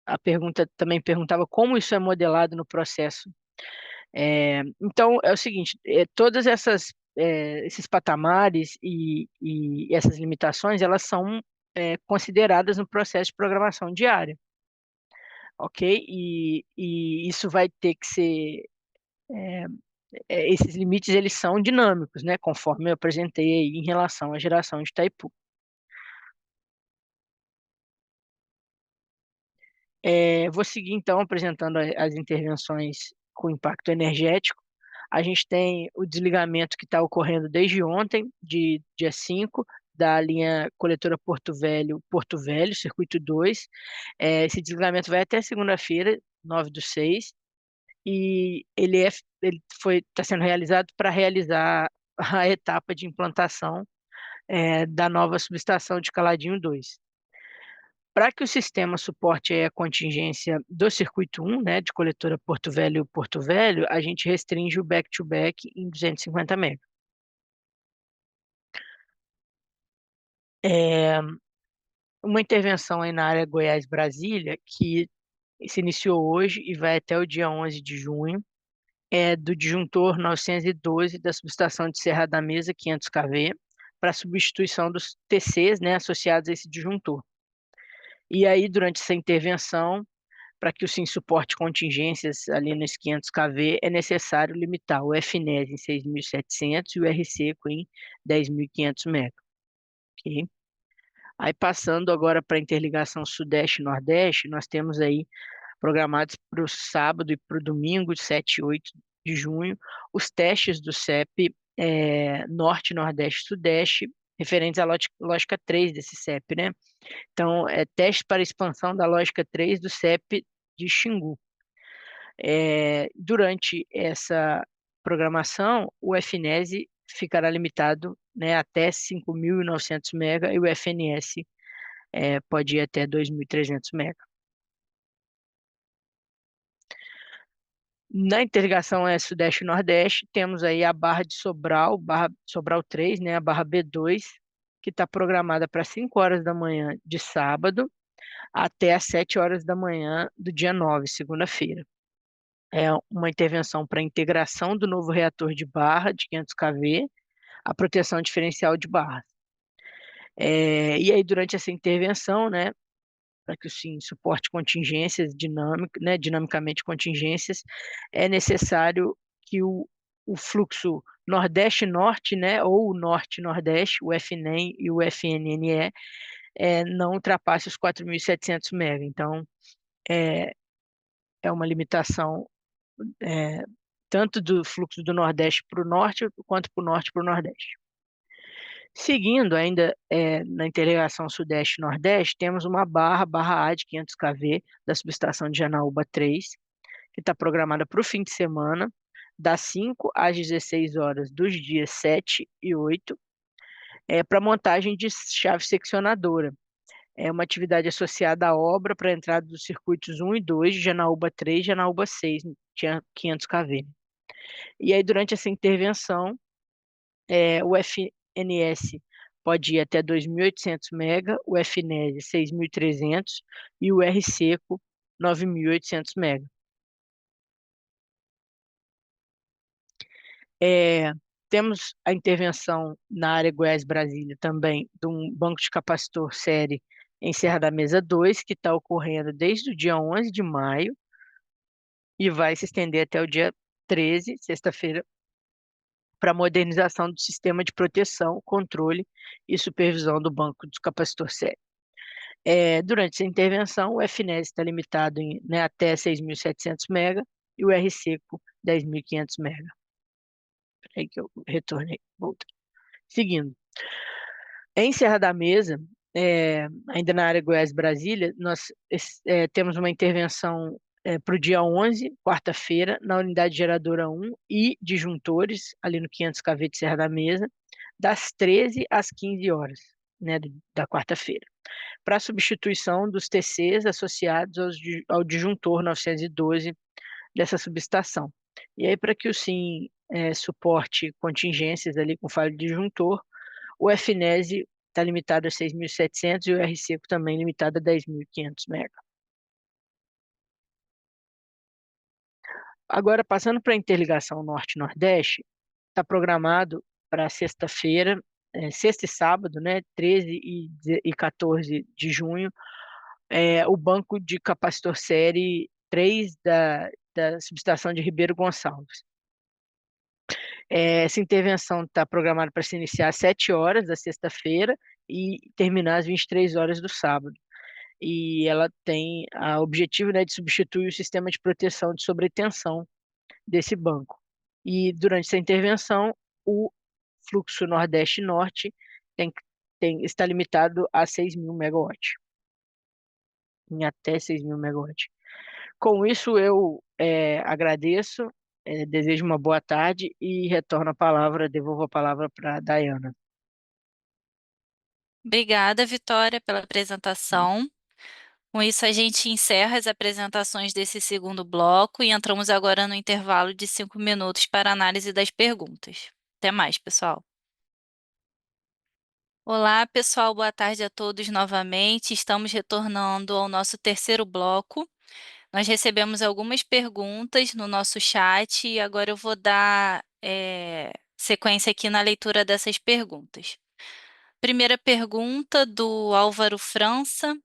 a pergunta também perguntava como isso é modelado no processo. Então, é o seguinte, todas esses patamares e essas limitações, elas são consideradas no processo de programação diária, ok? E isso vai ter que ser esses limites eles são dinâmicos, né, conforme eu apresentei aí em relação à geração de Itaipu. Vou seguir então apresentando as intervenções com impacto energético. A gente tem o desligamento que está ocorrendo desde ontem, de dia 5, da linha coletora Porto Velho, circuito 2. Esse desligamento vai até segunda-feira, 9/6, e ele está sendo realizado para realizar a etapa de implantação da nova subestação de Caladinho 2. Para que o sistema suporte a contingência do circuito 1, né, de coletora Porto Velho, a gente restringe o back-to-back em 250 MB. Uma intervenção aí na área Goiás-Brasília, que se iniciou hoje e vai até o dia 11 de junho, é do disjuntor 912 da subestação de Serra da Mesa 500 kV, para substituição dos TCs, né, associados a esse disjuntor. E aí, durante essa intervenção, para que o SIM suporte contingências ali nos 500 kV, é necessário limitar o FNES em 6.700 e o RSECO em 10.500 MB. Okay? Aí, passando agora para a interligação Sudeste-Nordeste, nós temos aí programados para o sábado e para o domingo, 7 e 8 de junho, os testes do CEP Norte, Nordeste, Sudeste, referentes à lógica 3 desse CEP, né? Então, teste para expansão da lógica 3 do CEP de Xingu. Durante essa programação, o FNES ficará limitado, né, até 5.900 MB e o FNS pode ir até 2.300 MB. Na interligação Sudeste-Nordeste, temos aí a barra de Sobral, barra Sobral 3, né, a barra B2, que está programada para 5 horas da manhã de sábado até às 7 horas da manhã do dia 9, segunda-feira. É uma intervenção para integração do novo reator de barra de 500 kV, a proteção diferencial de barras. E aí, durante essa intervenção, né, para que o SIM suporte contingências dinamicamente contingências, é necessário que o fluxo Nordeste-Norte, né, ou Norte-Nordeste, o FNEM e o FNNE, não ultrapasse os 4.700 MB. Então, é uma limitação tanto do fluxo do Nordeste para o Norte, quanto para o Norte para o Nordeste. Seguindo ainda na interligação Sudeste-Nordeste, temos uma barra A de 500 kV da subestação de Janaúba 3, que está programada para o fim de semana, das 5 às 16 horas dos dias 7 e 8, para montagem de chave seccionadora. É uma atividade associada à obra para a entrada dos circuitos 1 e 2 de Janaúba 3 e Janaúba 6, tinha 500 kV. E aí, durante essa intervenção, o FNS pode ir até 2.800 MB, o FNES 6.300 e o RSECO 9.800 MB. Temos a intervenção na área Goiás-Brasília também de um banco de capacitor série em Serra da Mesa 2, que está ocorrendo desde o dia 11 de maio e vai se estender até o dia 13, sexta-feira, para modernização do sistema de proteção, controle e supervisão do banco de capacitor série. Durante essa intervenção, o FNES está limitado até 6.700 MB e o RSECO 10.500 MB. Aí que eu retornei, voltei. Seguindo. Em Serra da Mesa, ainda na área Goiás-Brasília, nós temos uma intervenção para o dia 11, quarta-feira, na unidade geradora 1 e disjuntores, ali no 500 kV de Serra da Mesa, das 13 às 15 horas, né, da quarta-feira, para substituição dos TCs associados ao disjuntor 912 dessa subestação. E aí, para que o SIM suporte contingências ali com falha de disjuntor, o FNES está limitado a 6.700 e o RSECO também limitado a 10.500 MB. Agora, passando para a interligação Norte-Nordeste, está programado para sexta-feira, sexta e sábado, né, 13 e 14 de junho, o banco de capacitor série 3 da subestação de Ribeiro Gonçalves. Essa intervenção está programada para se iniciar às 7 horas da sexta-feira e terminar às 23 horas do sábado. E ela tem o objetivo, né, de substituir o sistema de proteção de sobretensão desse banco. E durante essa intervenção, o fluxo Nordeste-Norte tem, está limitado a 6.000 megawatts, em até 6.000 megawatts. Com isso, eu agradeço, desejo uma boa tarde e retorno a palavra, devolvo a palavra para a Dayana. Obrigada, Vitória, pela apresentação. Com isso, a gente encerra as apresentações desse segundo bloco e entramos agora no intervalo de 5 minutos para análise das perguntas. Até mais, pessoal. Olá, pessoal, boa tarde a todos novamente. Estamos retornando ao nosso terceiro bloco. Nós recebemos algumas perguntas no nosso chat e agora eu vou dar sequência aqui na leitura dessas perguntas. Primeira pergunta do Álvaro França,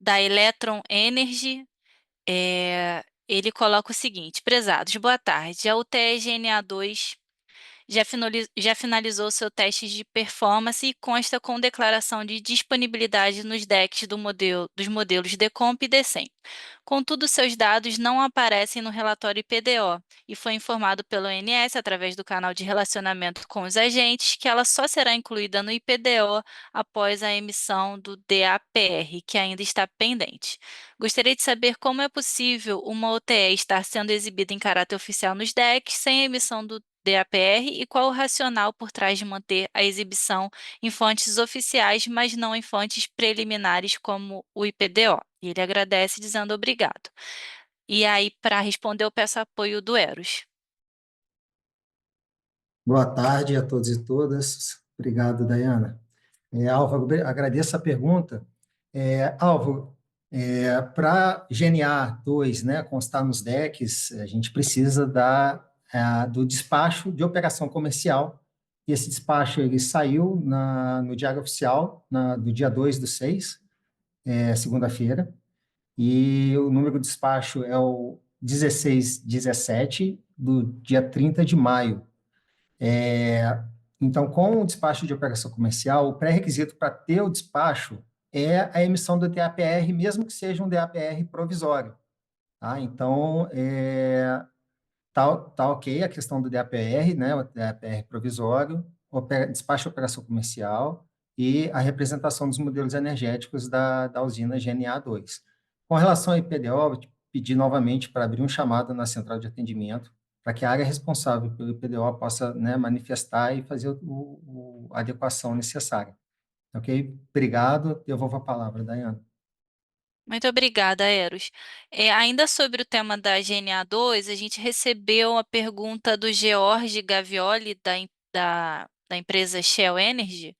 da Electron Energy. Ele coloca o seguinte: prezados, boa tarde. A UTE GNA2 já finalizou seu teste de performance e consta com declaração de disponibilidade nos decks dos modelos Decomp e Decem. Contudo, seus dados não aparecem no relatório IPDO e foi informado pelo ONS, através do canal de relacionamento com os agentes, que ela só será incluída no IPDO após a emissão do DAPR, que ainda está pendente. Gostaria de saber como é possível uma OTE estar sendo exibida em caráter oficial nos decks sem a emissão do DAPR e qual o racional por trás de manter a exibição em fontes oficiais, mas não em fontes preliminares como o IPDO. E ele agradece dizendo obrigado. E aí, para responder, eu peço apoio do Eros. Boa tarde a todos e todas. Obrigado, Dayana. Álvaro, agradeço a pergunta. Álvaro, para GNA2, né, constar nos decks, a gente precisa do despacho de operação comercial, e esse despacho ele saiu no Diário Oficial do dia 2/6, segunda-feira, e o número do despacho é o 1617, do dia 30 de maio. Então, com o despacho de operação comercial, o pré-requisito para ter o despacho é a emissão do DAPR, mesmo que seja um DAPR provisório. Tá? Então, tá ok a questão do DAPR, né, o DAPR provisório, despacho de operação comercial e a representação dos modelos energéticos da usina GNA2. Com relação ao IPDO, eu vou te pedir novamente para abrir um chamado na central de atendimento, para que a área responsável pelo IPDO possa, né, manifestar e fazer a adequação necessária. Ok? Obrigado. Eu vou a palavra, Dayana. Muito obrigada, Eros. Ainda sobre o tema da GNA2, a gente recebeu a pergunta do George Gavioli, da empresa Shell Energy.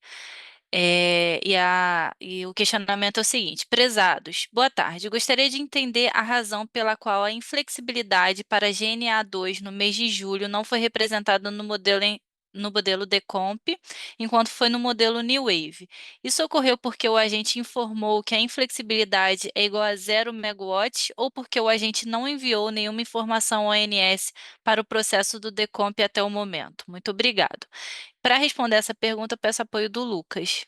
E o questionamento é o seguinte: prezados, boa tarde. Gostaria de entender a razão pela qual a inflexibilidade para a GNA2 no mês de julho não foi representada no modelo Decomp, enquanto foi no modelo New Wave. Isso ocorreu porque o agente informou que a inflexibilidade é igual a 0 MW ou porque o agente não enviou nenhuma informação ao ONS para o processo do Decomp até o momento? Muito obrigado. Para responder essa pergunta, eu peço apoio do Lucas.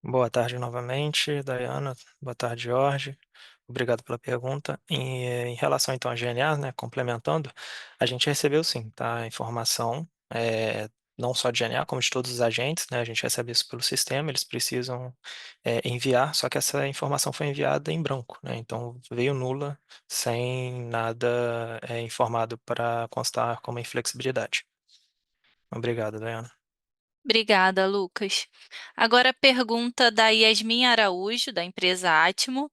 Boa tarde novamente, Dayana. Boa tarde, Jorge. Obrigado pela pergunta. Em relação então à GNA, né, complementando, a gente recebeu sim, tá, a informação, não só de GNA, como de todos os agentes, né, a gente recebe isso pelo sistema, eles precisam enviar, só que essa informação foi enviada em branco, né, então veio nula, sem nada informado para constar como inflexibilidade. Obrigado, Dayana. Obrigada, Lucas. Agora a pergunta da Yasmin Araújo, da empresa Atmo.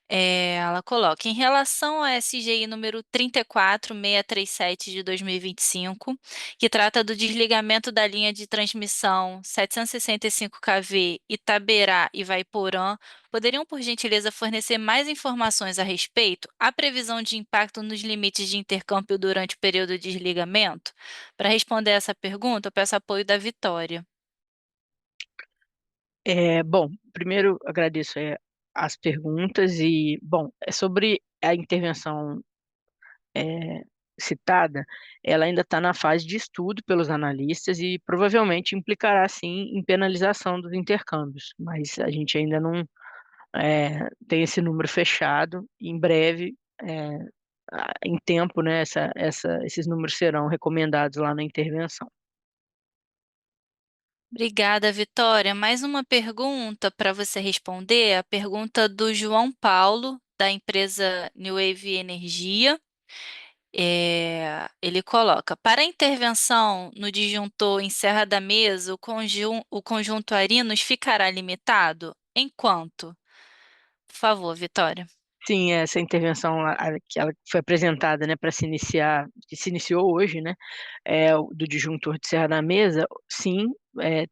Ela coloca: em relação ao SGI número 34637 de 2025, que trata do desligamento da linha de transmissão 765 kV Itaberá e Vaiporã, poderiam, por gentileza, fornecer mais informações a respeito? Há previsão de impacto nos limites de intercâmbio durante o período de desligamento? Para responder essa pergunta, eu peço apoio da Vitória. Bom, primeiro agradeço as perguntas e, bom, é sobre a intervenção citada, ela ainda está na fase de estudo pelos analistas e provavelmente implicará, sim, em penalização dos intercâmbios, mas a gente ainda não tem esse número fechado. Em breve, em tempo, né, esses números serão recomendados lá na intervenção. Obrigada, Vitória. Mais uma pergunta para você responder, a pergunta do João Paulo, da empresa New Wave Energia. Ele coloca: para a intervenção no disjuntor em Serra da Mesa, o conjunto Arinos ficará limitado? Em quanto? Por favor, Vitória. Sim, essa intervenção que ela foi apresentada, né, para se iniciar, que se iniciou hoje, né, do disjuntor de Serra da Mesa, sim,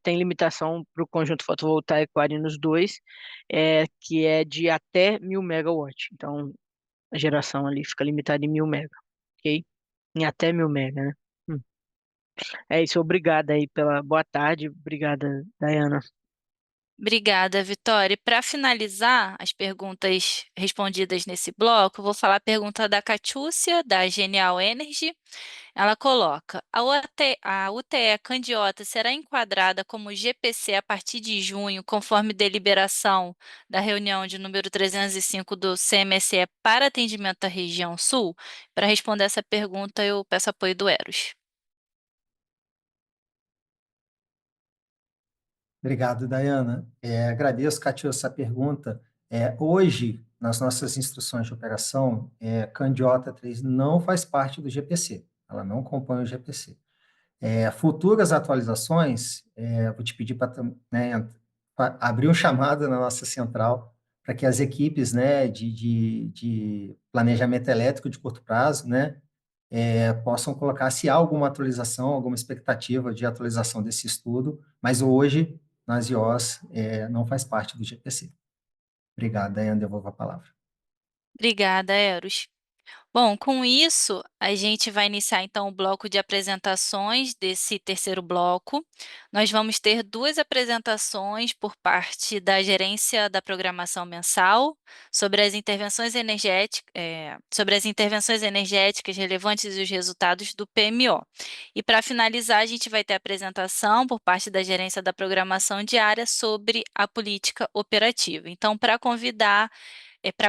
tem limitação para o conjunto fotovoltaico Arinos 2, que é de até 1.000 megawatts. Então, a geração ali fica limitada em 1.000 mega, ok? Em até 1.000 mega, né? Hum. É isso, obrigada aí pela boa tarde, obrigada, Dayana. Obrigada, Vitória. Para finalizar as perguntas respondidas nesse bloco, eu vou falar a pergunta da Catiúcia, da Genial Energy. Ela coloca: a UTE Candiota será enquadrada como GPC a partir de junho, conforme deliberação da reunião de número 305 do CMSE para atendimento à região Sul? Para responder essa pergunta, eu peço apoio do Eros. Obrigado, Dayana. Agradeço, Cátia, essa pergunta. Hoje, nas nossas instruções de operação, Candiota 3 não faz parte do GPC, ela não compõe o GPC. Futuras atualizações, vou te pedir para abrir um chamado na nossa central para que as equipes, né, de planejamento elétrico de curto prazo, né, possam colocar se há alguma atualização, alguma expectativa de atualização desse estudo, mas hoje, nas IOs, não faz parte do GPC. Obrigado, Daiane, devolvo a palavra. Obrigada, Eros. Bom, com isso, a gente vai iniciar então o bloco de apresentações desse terceiro bloco. Nós vamos ter duas apresentações por parte da gerência da programação mensal sobre as intervenções energéticas relevantes e os resultados do PMO. E para finalizar, a gente vai ter a apresentação por parte da gerência da programação diária sobre a política operativa. Então, para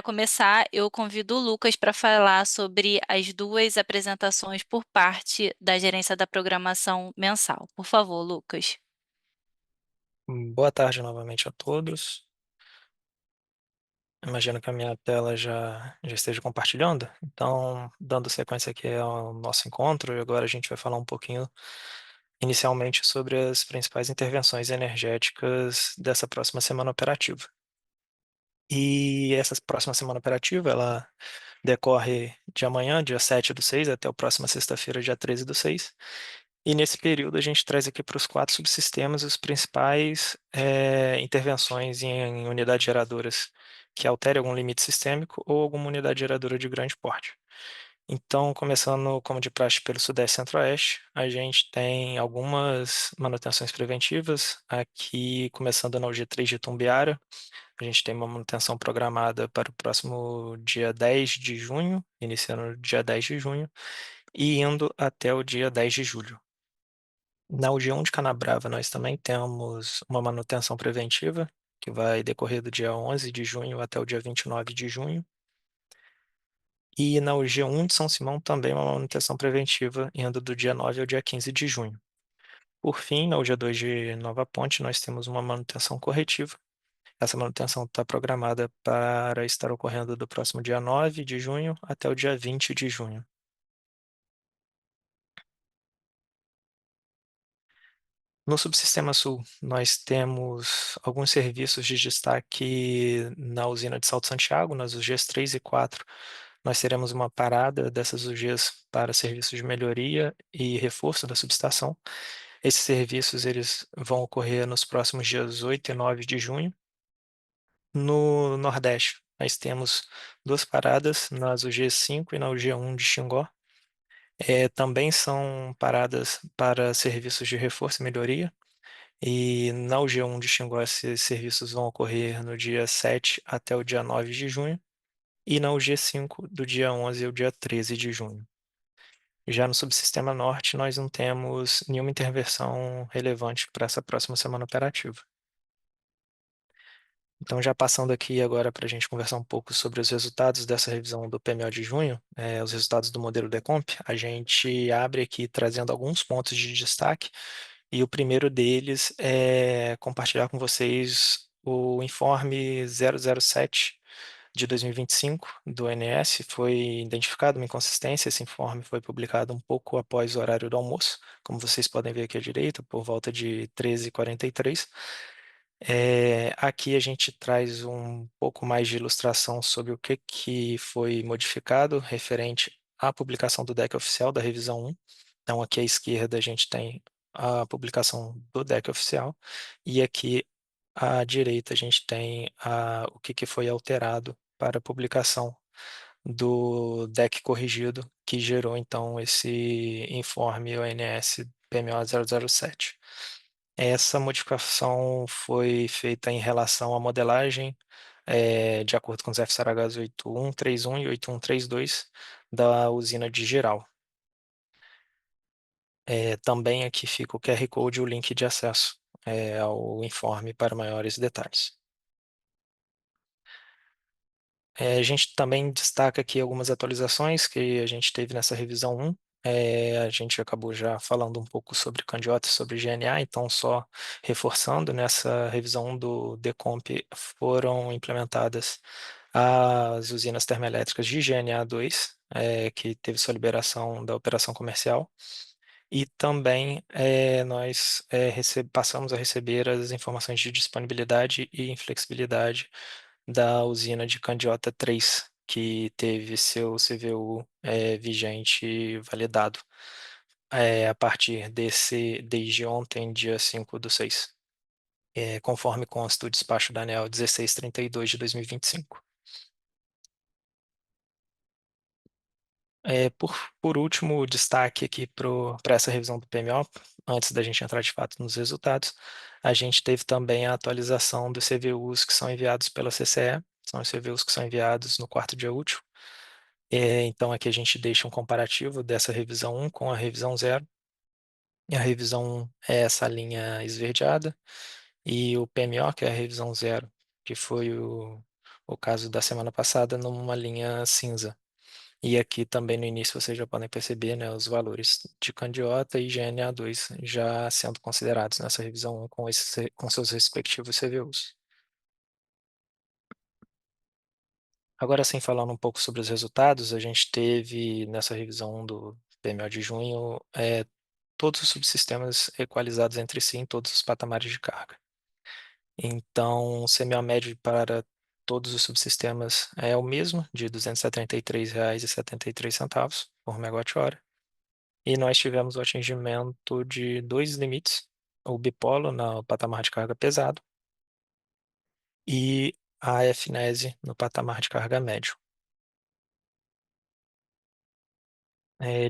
começar, eu convido o Lucas para falar sobre as duas apresentações por parte da gerência da programação mensal. Por favor, Lucas. Boa tarde novamente a todos. Imagino que a minha tela já esteja compartilhando. Então, dando sequência aqui ao nosso encontro, e agora a gente vai falar um pouquinho inicialmente sobre as principais intervenções energéticas dessa próxima semana operativa. E essa próxima semana operativa, ela decorre de amanhã, dia 7/6, até a próxima sexta-feira, dia 13/6. E nesse período a gente traz aqui para os 4 subsistemas as principais intervenções em unidades geradoras que alterem algum limite sistêmico ou alguma unidade geradora de grande porte. Então, começando como de praxe pelo Sudeste e Centro-Oeste, a gente tem algumas manutenções preventivas. Aqui, começando na UG3 de Tumbiara, a gente tem uma manutenção programada para o próximo dia 10 de junho, iniciando no dia 10 de junho, e indo até o dia 10 de julho. Na UG1 de Canabrava, nós também temos uma manutenção preventiva, que vai decorrer do dia 11 de junho até o dia 29 de junho. E na UG1 de São Simão também uma manutenção preventiva, indo do dia 9 ao dia 15 de junho. Por fim, na UG2 de Nova Ponte, nós temos uma manutenção corretiva. Essa manutenção está programada para estar ocorrendo do próximo dia 9 de junho até o dia 20 de junho. No Subsistema Sul, nós temos alguns serviços de destaque na usina de Salto Santiago, nas UGs 3 e 4. Nós teremos uma parada dessas UGs para serviços de melhoria e reforço da subestação. Esses serviços eles vão ocorrer nos próximos dias 8 e 9 de junho. No Nordeste, nós temos duas paradas nas UGs 5 e na UG1 de Xingó. Também são paradas para serviços de reforço e melhoria. E na UG1 de Xingó, esses serviços vão ocorrer no dia 7 até o dia 9 de junho. E na UG5, do dia 11 ao dia 13 de junho. Já no subsistema norte, nós não temos nenhuma intervenção relevante para essa próxima semana operativa. Então, já passando aqui agora para a gente conversar um pouco sobre os resultados dessa revisão do PMO de junho, os resultados do modelo Decomp, a gente abre aqui trazendo alguns pontos de destaque, e o primeiro deles é compartilhar com vocês o informe 007 de 2025 do ONS. Foi identificada uma inconsistência. Esse informe foi publicado um pouco após o horário do almoço, como vocês podem ver aqui à direita, por volta de 13h43. Aqui a gente traz um pouco mais de ilustração sobre o que foi modificado referente à publicação do deck oficial da revisão 1. Então, aqui à esquerda a gente tem a publicação do deck oficial, e aqui à direita a gente tem o que foi alterado para a publicação do deck corrigido, que gerou então esse informe ONS PMO 007. Essa modificação foi feita em relação à modelagem, de acordo com os FSARHs 8131 e 8132 da usina de Geral. Também aqui fica o QR Code e o link de acesso ao informe para maiores detalhes. A gente também destaca aqui algumas atualizações que a gente teve nessa revisão 1. A gente acabou já falando um pouco sobre candiota e sobre GNA, então só reforçando, nessa revisão 1 do Decomp foram implementadas as usinas termoelétricas de GNA2, que teve sua liberação da operação comercial, e também nós passamos a receber as informações de disponibilidade e inflexibilidade da usina de Candiota 3, que teve seu CVU vigente e validado a partir desde ontem, dia 5/6, conforme consta o despacho da ANEEL 1632 de 2025. Por último, o destaque aqui para essa revisão do PMO, antes da gente entrar de fato nos resultados, a gente teve também a atualização dos CVUs que são enviados pela CCE, são os CVUs que são enviados no quarto dia útil. Então, aqui a gente deixa um comparativo dessa revisão 1 com a revisão 0. E a revisão 1 é essa linha esverdeada, e o PMO, que é a revisão 0, que foi o caso da semana passada, numa linha cinza. E aqui também no início vocês já podem perceber, né, os valores de Candiota e GNA2 já sendo considerados nessa revisão 1 com seus respectivos CVUs. Agora sim, falando um pouco sobre os resultados, a gente teve nessa revisão 1 do PMO de junho todos os subsistemas equalizados entre si em todos os patamares de carga. Então, o CMO médio para todos os subsistemas é o mesmo, de R$ 273,73 por megawatt-hora. E nós tivemos o atingimento de dois limites: o bipolo no patamar de carga pesado e a FNES no patamar de carga médio.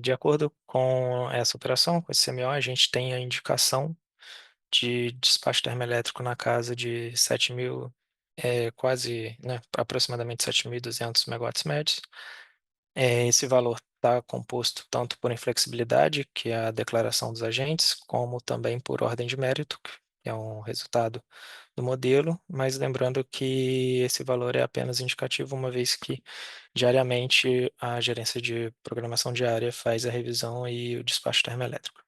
De acordo com essa operação, com esse CMO, a gente tem a indicação de despacho termoelétrico na casa de 7.000, quase, né, aproximadamente 7.200 megawatts médios. Esse valor está composto tanto por inflexibilidade, que é a declaração dos agentes, como também por ordem de mérito, que é um resultado do modelo, mas lembrando que esse valor é apenas indicativo, uma vez que diariamente a gerência de programação diária faz a revisão e o despacho termoelétrico.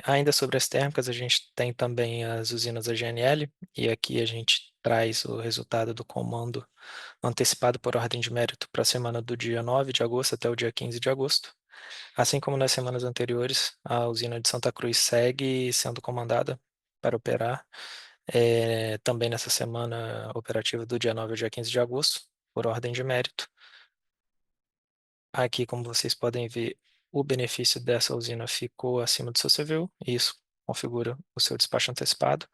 Ainda sobre as térmicas, a gente tem também as usinas AGNL, e aqui a gente traz o resultado do comando antecipado por ordem de mérito para a semana do dia 9 de agosto até o dia 15 de agosto. Assim como nas semanas anteriores, a usina de Santa Cruz segue sendo comandada para operar, também nessa semana operativa do dia 9 ao dia 15 de agosto, por ordem de mérito. Aqui, como vocês podem ver, o benefício dessa usina ficou acima do seu CVU, e isso configura o seu despacho antecipado.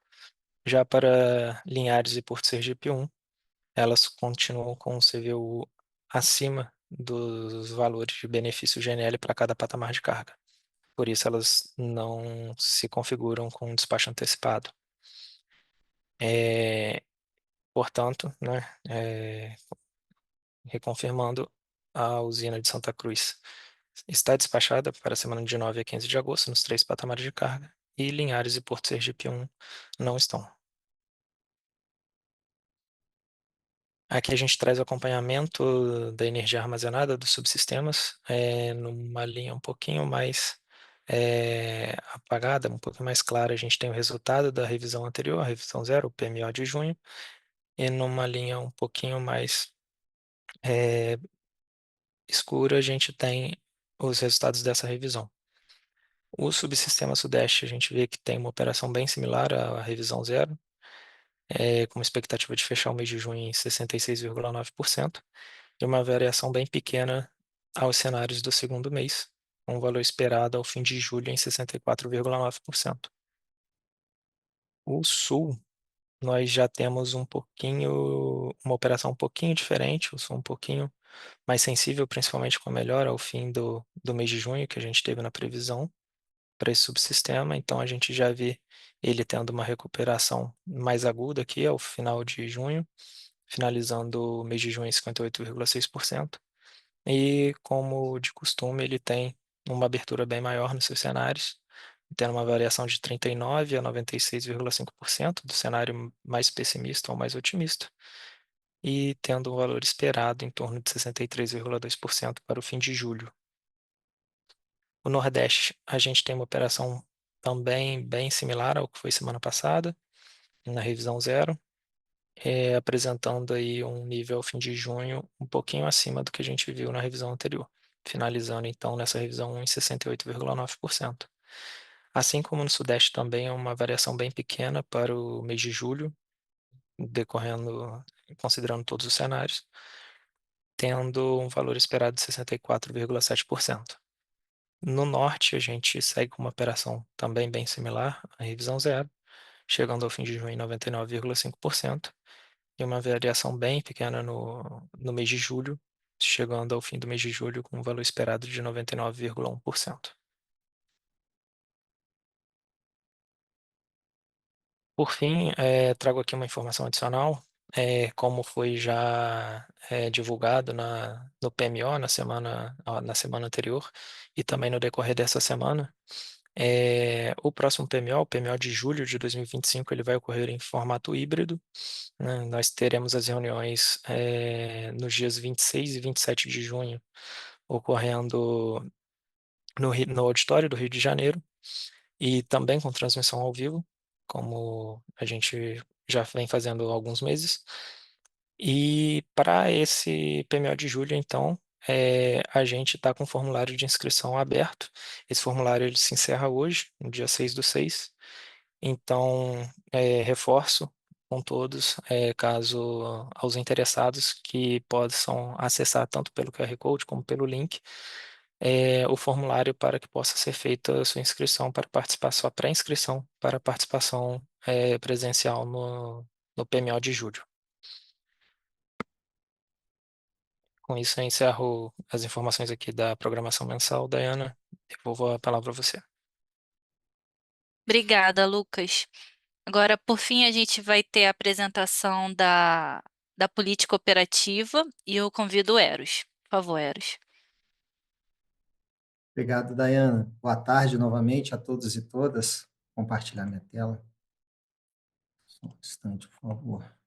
Já para Linhares e Porto Sergipe 1, elas continuam com o CVU acima dos valores de benefício GNL para cada patamar de carga. Por isso, elas não se configuram com despacho antecipado. Portanto, né, reconfirmando, a usina de Santa Cruz está despachada para a semana de 9 a 15 de agosto nos 3 patamares de carga, e Linhares e Porto Sergipe 1 não estão. Aqui a gente traz o acompanhamento da energia armazenada dos subsistemas, numa linha um pouquinho mais apagada, um pouquinho mais clara. A gente tem o resultado da revisão anterior, a revisão 0, o PMO de junho, e numa linha um pouquinho mais escura, a gente tem os resultados dessa revisão. O subsistema Sudeste, a gente vê que tem uma operação bem similar à revisão 0, com expectativa de fechar o mês de junho em 66,9%, e uma variação bem pequena aos cenários do segundo mês, com um valor esperado ao fim de julho em 64,9%. O Sul, nós já temos uma operação um pouquinho diferente, o Sul um pouquinho mais sensível, principalmente com a melhora ao fim do mês de junho, que a gente teve na previsão para esse subsistema. Então, a gente já vê ele tendo uma recuperação mais aguda aqui ao final de junho, finalizando o mês de junho em 58,6%. E, como de costume, ele tem uma abertura bem maior nos seus cenários, tendo uma variação de 39% a 96,5% do cenário mais pessimista ao mais otimista, e tendo um valor esperado em torno de 63,2% para o fim de julho. O Nordeste, a gente tem uma operação também bem similar ao que foi semana passada, na revisão 0, apresentando aí um nível ao fim de junho um pouquinho acima do que a gente viu na revisão anterior, finalizando então nessa revisão 1 em 68,9%. Assim como no Sudeste também é uma variação bem pequena para o mês de julho, considerando todos os cenários, tendo um valor esperado de 64,7%. No Norte, a gente segue com uma operação também bem similar à revisão 0, chegando ao fim de junho em 99,5%, e uma variação bem pequena no mês de julho, chegando ao fim do mês de julho com um valor esperado de 99,1%. Por fim, trago aqui uma informação adicional, como foi já divulgado no PMO na semana anterior e também no decorrer dessa semana. O próximo PMO, o PMO de julho de 2025, ele vai ocorrer em formato híbrido, né? Nós teremos as reuniões nos dias 26 e 27 de junho, ocorrendo no auditório do Rio de Janeiro, e também com transmissão ao vivo, como a gente já vem fazendo há alguns meses. E para esse PMO de julho, então, a gente está com o formulário de inscrição aberto. Esse formulário ele se encerra hoje, no dia 6/6. Então, reforço com todos, caso aos interessados, que possam acessar tanto pelo QR Code como pelo link, o formulário para que possa ser feita a sua inscrição para participação, a pré-inscrição para participação presencial no PMO de julho. Com isso, eu encerro as informações aqui da programação mensal. Daiana, devolvo a palavra a você. Obrigada, Lucas. Agora, por fim, a gente vai ter a apresentação da política operativa e eu convido o Eros. Por favor, Eros. Obrigado, Daiana. Boa tarde novamente a todos e todas. Vou compartilhar minha tela. Só um instante, por favor.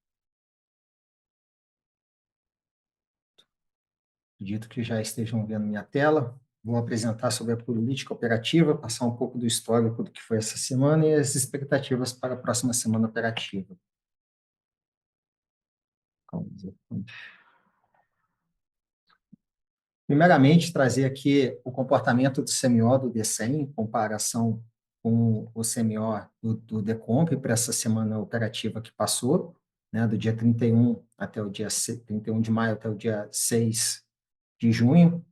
Acredito que já estejam vendo minha tela. Vou apresentar sobre a política operativa, passar um pouco do histórico do que foi essa semana e as expectativas para a próxima semana operativa. Primeiramente, trazer aqui o comportamento do CMO do DCEM, em comparação com o CMO do DECOMP para essa semana operativa que passou, né, do dia 31 até o dia 31 de maio até o dia 6 de junho.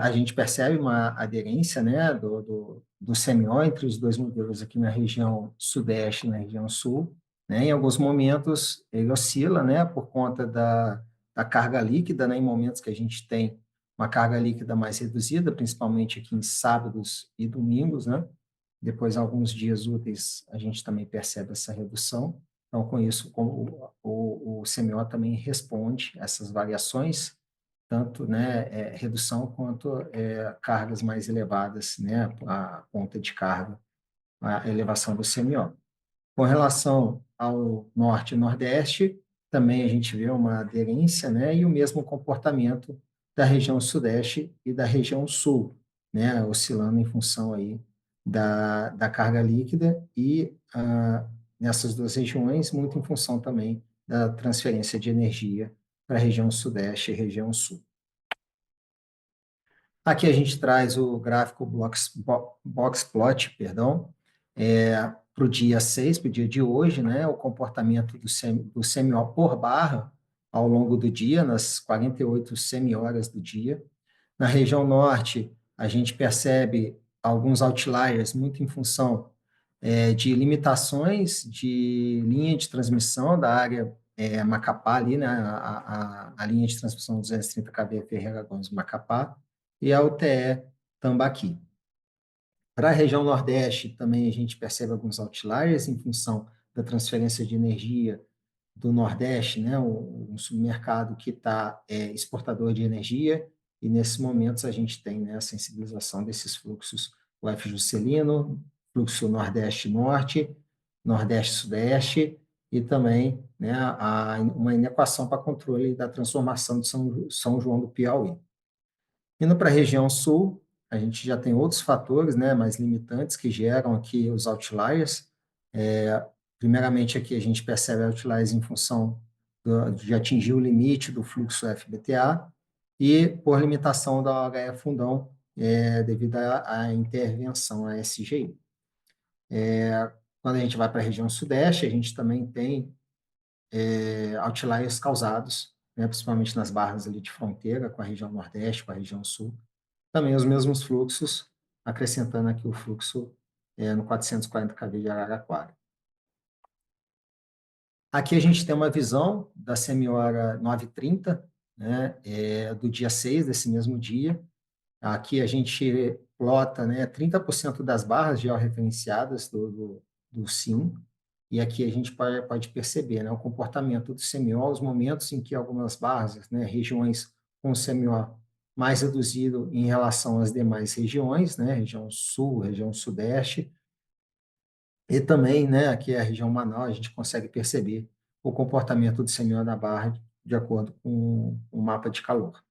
A gente percebe uma aderência, né, do CMO entre os dois modelos aqui na região sudeste e na região sul, né. Em alguns momentos ele oscila, né, por conta da carga líquida, né, em momentos que a gente tem uma carga líquida mais reduzida, principalmente aqui em sábados e domingos, né. Depois, alguns dias úteis, a gente também percebe essa redução. Então, com isso, o CMO também responde a essas variações, tanto, né, redução quanto cargas mais elevadas, né, a ponta de carga, a elevação do CMO. Com relação ao norte e nordeste, também a gente vê uma aderência, né, e o mesmo comportamento da região sudeste e da região sul, né, oscilando em função aí da carga líquida e nessas duas regiões, muito em função também da transferência de energia para a região sudeste e região sul. Aqui a gente traz o gráfico box plot, perdão, para o dia 6, para o dia de hoje, né, o comportamento do CMO por barra ao longo do dia, nas 48 semi-horas do dia. Na região norte, a gente percebe alguns outliers, muito em função de limitações de linha de transmissão da área Macapá, ali, né, a linha de transmissão 230 kV Ferreira Gomes Macapá, e a UTE Tambaqui. Para a região Nordeste, também a gente percebe alguns outliers em função da transferência de energia do Nordeste, né, um submercado que está exportador de energia, e nesses momentos a gente tem, né, a sensibilização desses fluxos, o F Juscelino, fluxo Nordeste-Norte, Nordeste-Sudeste, e também, né, uma inequação para controle da transformação de São João do Piauí. Indo para a região sul, a gente já tem outros fatores, né, mais limitantes que geram aqui os outliers. Primeiramente, aqui a gente percebe outliers em função de atingir o limite do fluxo FBTA e por limitação da OHE fundão devido à intervenção, à SGI. Quando a gente vai para a região sudeste, a gente também tem outliers causados, né, principalmente nas barras ali de fronteira com a região nordeste, com a região sul. Também os mesmos fluxos, acrescentando aqui o fluxo no 440 kV de Araraquara. Aqui a gente tem uma visão da semi-hora 9h30, né, do dia 6 desse mesmo dia. Aqui a gente plota, né, 30% das barras georreferenciadas do SIM, e aqui a gente pode perceber, né, o comportamento do CMO, os momentos em que algumas barras, né, regiões com CMO mais reduzido em relação às demais regiões, né, região sul, região sudeste, e também, né, aqui a região Manaus, a gente consegue perceber o comportamento do CMO da barra de acordo com o mapa de calor.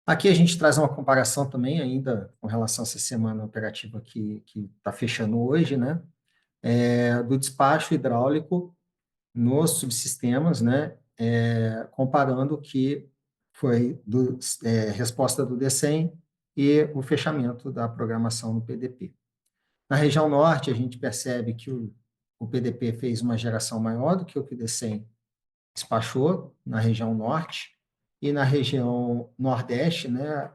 Aqui a gente traz uma comparação também ainda com relação a essa semana operativa que está fechando hoje, né, do despacho hidráulico nos subsistemas, né, comparando o que foi resposta do DECEM e o fechamento da programação no PDP. Na região norte, a gente percebe que o PDP fez uma geração maior do que o DECEM despachou na região norte, e na região nordeste, né,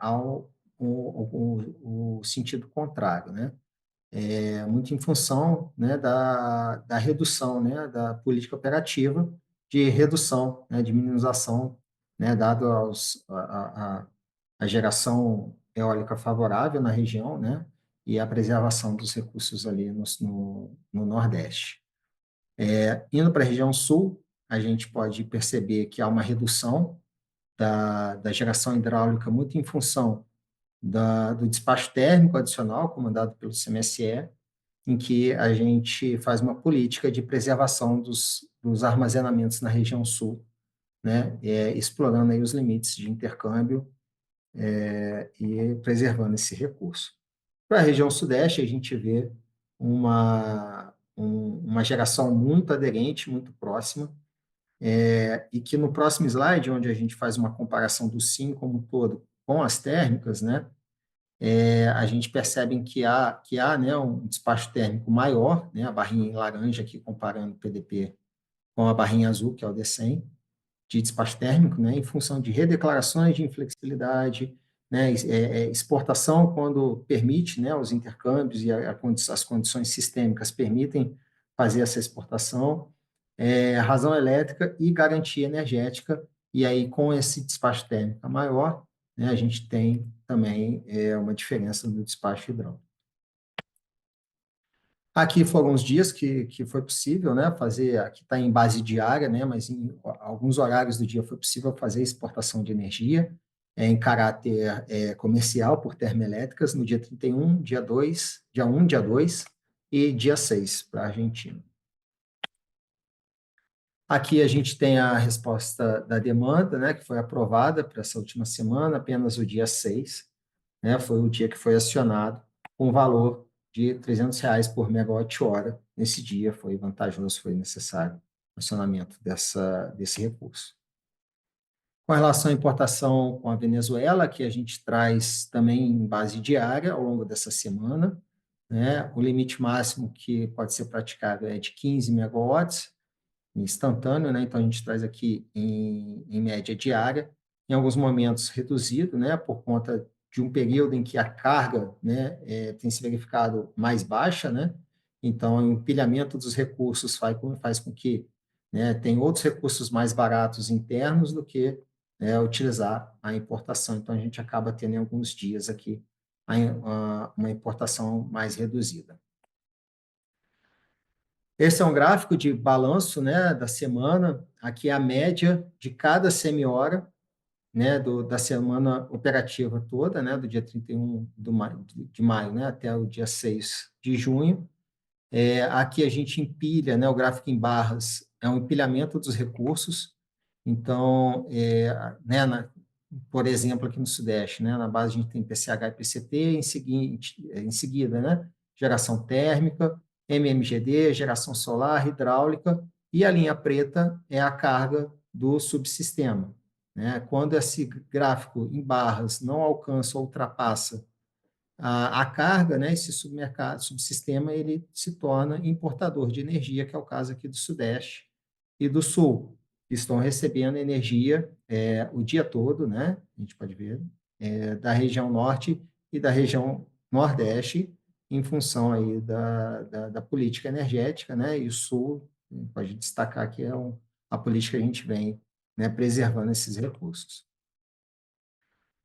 o sentido contrário, né? Muito em função, né, da redução, né, da política operativa de redução, né, de minimização, né, dado a geração eólica favorável na região, né, e a preservação dos recursos ali no Nordeste. Indo para a região Sul, a gente pode perceber que há uma redução da geração hidráulica muito em função do despacho térmico adicional comandado pelo CMSE, em que a gente faz uma política de preservação dos armazenamentos na região sul, né, explorando aí os limites de intercâmbio e preservando esse recurso. Para a região sudeste, a gente vê uma geração muito aderente, muito próxima, e que no próximo slide, onde a gente faz uma comparação do SIM como um todo com as térmicas, né, a gente percebe que há né, um despacho térmico maior, né, a barrinha em laranja aqui comparando o PDP com a barrinha azul, que é o DECEM, de despacho térmico, né, em função de redeclarações de inflexibilidade, né, exportação quando permite, né, os intercâmbios e as condições sistêmicas permitem fazer essa exportação, razão elétrica e garantia energética, e aí com esse despacho térmico maior, né, a gente tem também uma diferença no despacho hidráulico. Aqui foram os dias que foi possível, né, fazer, aqui está em base diária, né, mas em alguns horários do dia foi possível fazer exportação de energia em caráter comercial por termoelétricas no dia 31, dia 2, dia 1, dia 2 e dia 6 para a Argentina. Aqui a gente tem a resposta da demanda, né, que foi aprovada para essa última semana, apenas o dia 6, né, foi o dia que foi acionado, com valor de R$ 300 por megawatt-hora. Nesse dia foi vantajoso, foi necessário o acionamento desse recurso. Com relação à importação com a Venezuela, que a gente traz também em base diária ao longo dessa semana, né, o limite máximo que pode ser praticado é de 15 megawatts, instantâneo, né? Então a gente traz aqui em média diária, em alguns momentos reduzido, né? Por conta de um período em que a carga, né, tem se verificado mais baixa, né? Então o empilhamento dos recursos faz com que, né, tem outros recursos mais baratos internos do que, né, utilizar a importação. Então a gente acaba tendo em alguns dias aqui uma importação mais reduzida. Esse é um gráfico de balanço, né, da semana. Aqui é a média de cada semi-hora, né, da semana operativa toda, né, do dia 31 de maio, né, até o dia 6 de junho. Aqui a gente empilha, né, o gráfico em barras é um empilhamento dos recursos. Então, né, por exemplo, aqui no Sudeste, né, na base a gente tem PCH e PCT, em seguida, né, geração térmica, MMGD, geração solar, hidráulica, e a linha preta é a carga do subsistema, né? Quando esse gráfico em barras não alcança ou ultrapassa a carga, né, esse subsistema ele se torna importador de energia, que é o caso aqui do Sudeste e do Sul, que estão recebendo energia o dia todo, né, a gente pode ver, da região Norte e da região Nordeste, em função aí da política energética, né, e o Sul, a gente pode destacar que a política que a gente vem, né, preservando esses recursos.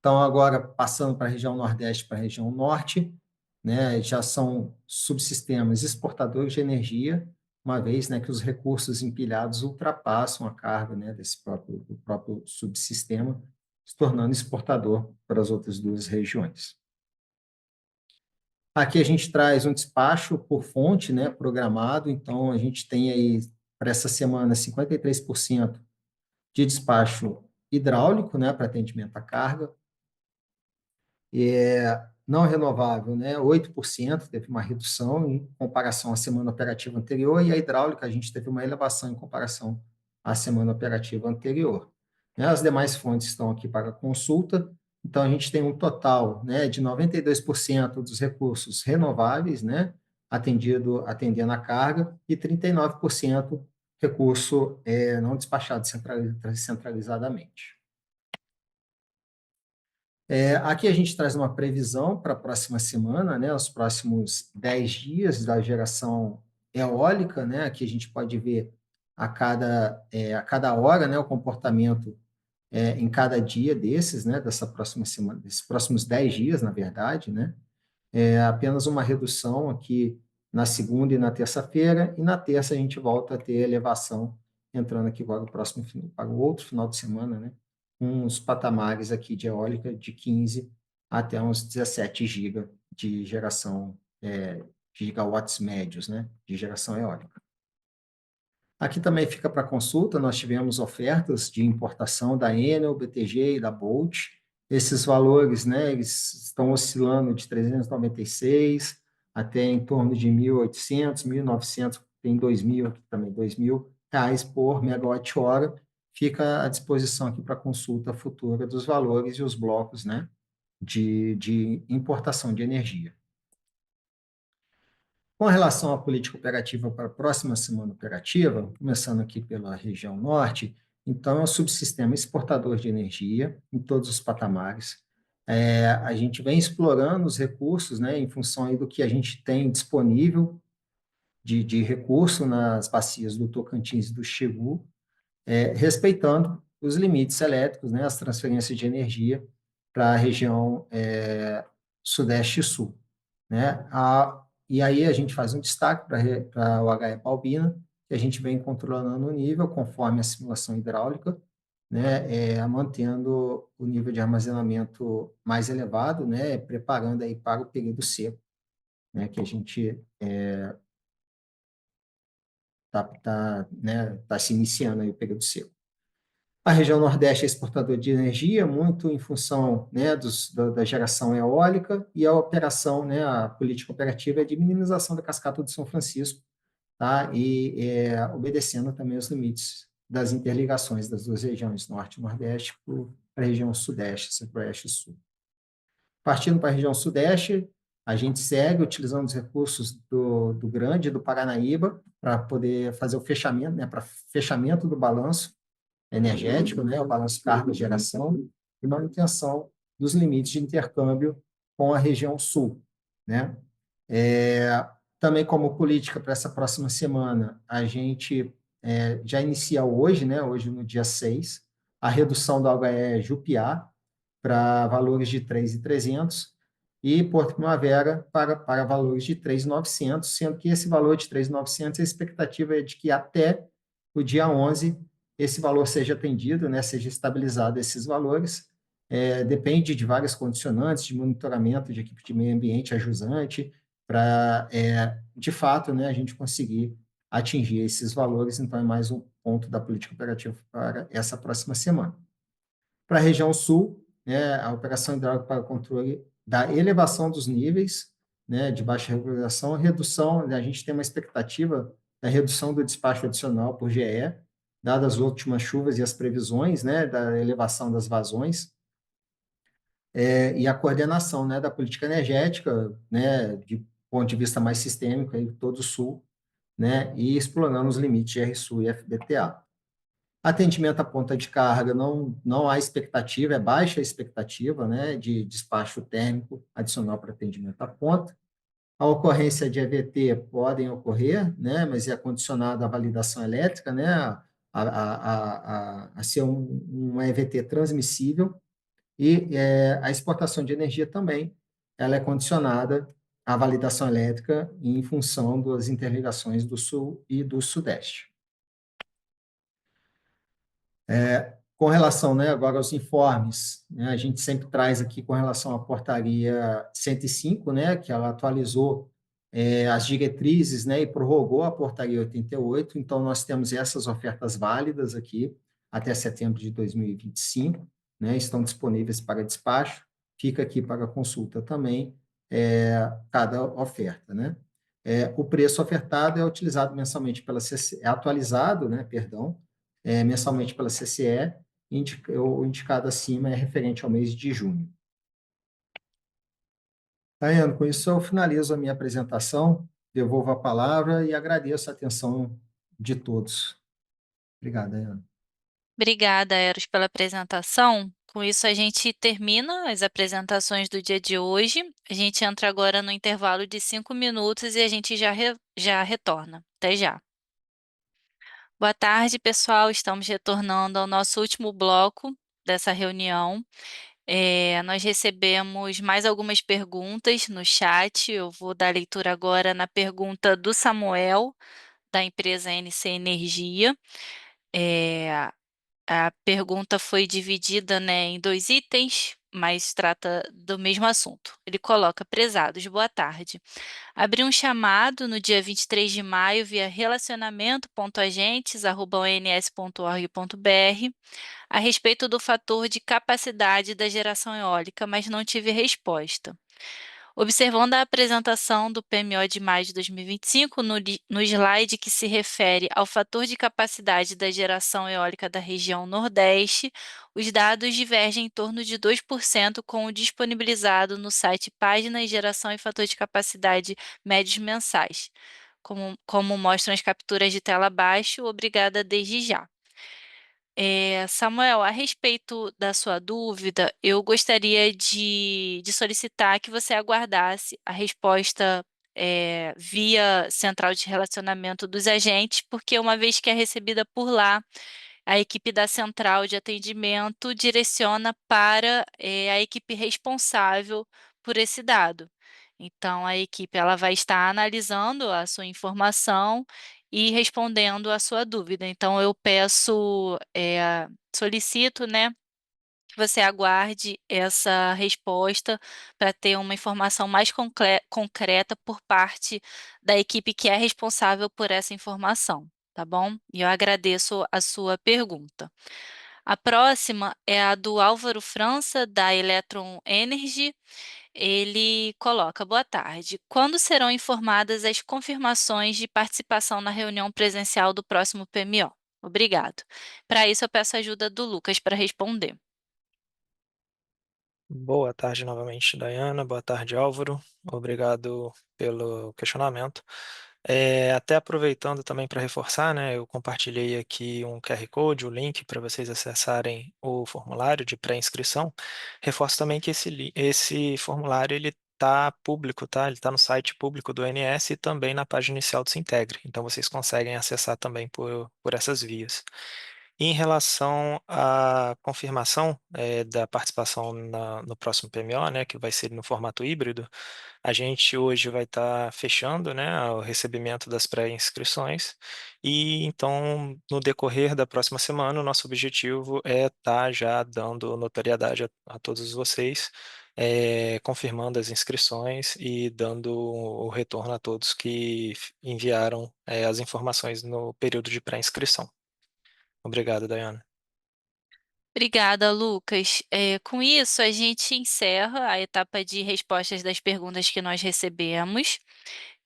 Então, agora, passando para a região Nordeste, para a região Norte, né, já são subsistemas exportadores de energia, uma vez, né, que os recursos empilhados ultrapassam a carga, né, do próprio subsistema, se tornando exportador para as outras duas regiões. Aqui a gente traz um despacho por fonte, né, programado, então a gente tem aí, para essa semana, 53% de despacho hidráulico, né, para atendimento à carga, não renovável, né, 8%, teve uma redução em comparação à semana operativa anterior, e a hidráulica a gente teve uma elevação em comparação à semana operativa anterior. As demais fontes estão aqui para consulta, então a gente tem um total, né, de 92% dos recursos renováveis, né, atendendo a carga, e 39% recurso não despachado centralizadamente. Aqui a gente traz uma previsão para a próxima semana, né, os próximos 10 dias da geração eólica, né, aqui a gente pode ver a cada hora, né, o comportamento em cada dia desses, né, dessa próxima semana, desses próximos 10 dias, na verdade, né, apenas uma redução aqui na segunda e na terça-feira, e na terça a gente volta a ter elevação, entrando aqui para o outro final de semana, né, uns patamares aqui de eólica de 15 até uns 17 GB de geração, gigawatts médios, né, de geração eólica. Aqui também fica para consulta, nós tivemos ofertas de importação da Enel, BTG e da Bolt. Esses valores, né, eles estão oscilando de 396 até em torno de 1.800, 1.900, tem 2.000 aqui também, R$ 2.000 por megawatt-hora. Fica à disposição aqui para consulta futura dos valores e os blocos, né, de importação de energia. Com relação à política operativa para a próxima semana operativa, começando aqui pela região norte, então é um subsistema exportador de energia em todos os patamares. A gente vem explorando os recursos, né, em função aí do que a gente tem disponível de recurso nas bacias do Tocantins e do Xingu, respeitando os limites elétricos, né, as transferências de energia para a região Sudeste e Sul, né? E aí a gente faz um destaque para o HE Palbina, que a gente vem controlando o nível conforme a simulação hidráulica, né, mantendo o nível de armazenamento mais elevado, né, preparando aí para o período seco, né, que a gente tá se iniciando aí o período seco. A região Nordeste é exportadora de energia, muito em função, né, da geração eólica, e a operação, né, a política operativa é de minimização da cascata do São Francisco, tá? E obedecendo também os limites das interligações das duas regiões, Norte e Nordeste, para a região Sudeste, Centro-Oeste e Sul. Partindo para a região Sudeste, a gente segue utilizando os recursos do Grande e do Paranaíba para poder fazer o fechamento, né, para fechamento do balanço energético, né, o balanço carga-geração e manutenção dos limites de intercâmbio com a região sul, né? Também como política para essa próxima semana, a gente já inicia hoje, né, hoje no dia 6, a redução do HE Jupiá para valores de 3.300 e Porto Primavera para valores de 3.900, sendo que esse valor de 3.900, a expectativa é de que até o dia 11 esse valor seja atendido, né, seja estabilizado esses valores. Depende de várias condicionantes, de monitoramento de equipe de meio ambiente, a jusante, para, de fato, né, a gente conseguir atingir esses valores. Então, é mais um ponto da política operativa para essa próxima semana. Para a região sul, né, a operação hidráulica para o controle da elevação dos níveis, né, de baixa regulação, redução, né, a gente tem uma expectativa da redução do despacho adicional por GE, dadas as últimas chuvas e as previsões, né, da elevação das vazões, e a coordenação, né, da política energética, né, de ponto de vista mais sistêmico, aí, todo o sul, né, e explorando os limites de RSU e FBTA. Atendimento à ponta de carga, não há expectativa, é baixa a expectativa, né, de despacho térmico adicional para atendimento à ponta. A ocorrência de EVT podem ocorrer, né, mas é condicionado à validação elétrica, né, a ser um EVT transmissível, e a exportação de energia também, ela é condicionada à validação elétrica em função das interligações do Sul e do Sudeste. Com relação, né, agora aos informes, né, a gente sempre traz aqui com relação à portaria 105, né, que ela atualizou as diretrizes, né, e prorrogou a portaria 88, então nós temos essas ofertas válidas aqui até setembro de 2025, né, estão disponíveis para despacho, fica aqui para consulta também cada oferta, né. O preço ofertado é utilizado mensalmente pela CCE, é atualizado, né, perdão, mensalmente pela CCE, o indicado acima é referente ao mês de junho. Tayane, com isso eu finalizo a minha apresentação, devolvo a palavra e agradeço a atenção de todos. Obrigado, Tayane. Obrigada, Eros, pela apresentação. Com isso, a gente termina as apresentações do dia de hoje. A gente entra agora no intervalo de 5 minutos e a gente já retorna. Até já. Boa tarde, pessoal. Estamos retornando ao nosso último bloco dessa reunião. Nós recebemos mais algumas perguntas no chat. Eu vou dar leitura agora na pergunta do Samuel, da empresa NC Energia. A pergunta foi dividida, né, em 2 itens, mas trata do mesmo assunto. Ele coloca: prezados, boa tarde. Abri um chamado no dia 23 de maio via relacionamentos.agentes@ons.org.br a respeito do fator de capacidade da geração eólica, mas não tive resposta. Observando a apresentação do PMO de maio de 2025, no slide que se refere ao fator de capacidade da geração eólica da região Nordeste, os dados divergem em torno de 2% com o disponibilizado no site Páginas Geração e Fator de Capacidade Médios Mensais, como mostram as capturas de tela abaixo. Obrigada desde já. Samuel, a respeito da sua dúvida, eu gostaria de solicitar que você aguardasse a resposta via central de relacionamento dos agentes, porque uma vez que é recebida por lá, a equipe da central de atendimento direciona para a equipe responsável por esse dado. Então, a equipe ela vai estar analisando a sua informação e respondendo a sua dúvida. Então, eu solicito, né, que você aguarde essa resposta para ter uma informação mais concreta por parte da equipe que é responsável por essa informação, tá bom? E eu agradeço a sua pergunta. A próxima é a do Álvaro França, da Electron Energy. Ele coloca: boa tarde. Quando serão informadas as confirmações de participação na reunião presencial do próximo PMO? Obrigado. Para isso, eu peço a ajuda do Lucas para responder. Boa tarde novamente, Dayana. Boa tarde, Álvaro. Obrigado pelo questionamento. Até aproveitando também para reforçar, né, eu compartilhei aqui um QR Code, o link para vocês acessarem o formulário de pré-inscrição. Reforço também que esse formulário ele está público, tá? Ele está no site público do ONS e também na página inicial do Sintegre. Então vocês conseguem acessar também por essas vias. Em relação à confirmação da participação no próximo PMO, né, que vai ser no formato híbrido, a gente hoje vai estar fechando, né, o recebimento das pré-inscrições e então no decorrer da próxima semana o nosso objetivo é estar já dando notoriedade a todos vocês, confirmando as inscrições e dando o retorno a todos que enviaram as informações no período de pré-inscrição. Obrigado, Dayana. Obrigada, Lucas. Com isso, a gente encerra a etapa de respostas das perguntas que nós recebemos.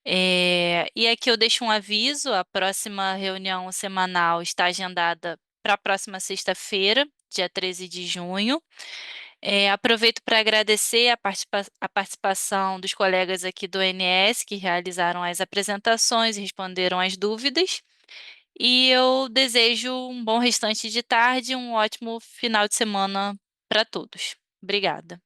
E aqui eu deixo um aviso: a próxima reunião semanal está agendada para a próxima sexta-feira, dia 13 de junho. Aproveito para agradecer a participação dos colegas aqui do ONS que realizaram as apresentações e responderam as dúvidas. E eu desejo um bom restante de tarde e um ótimo final de semana para todos. Obrigada.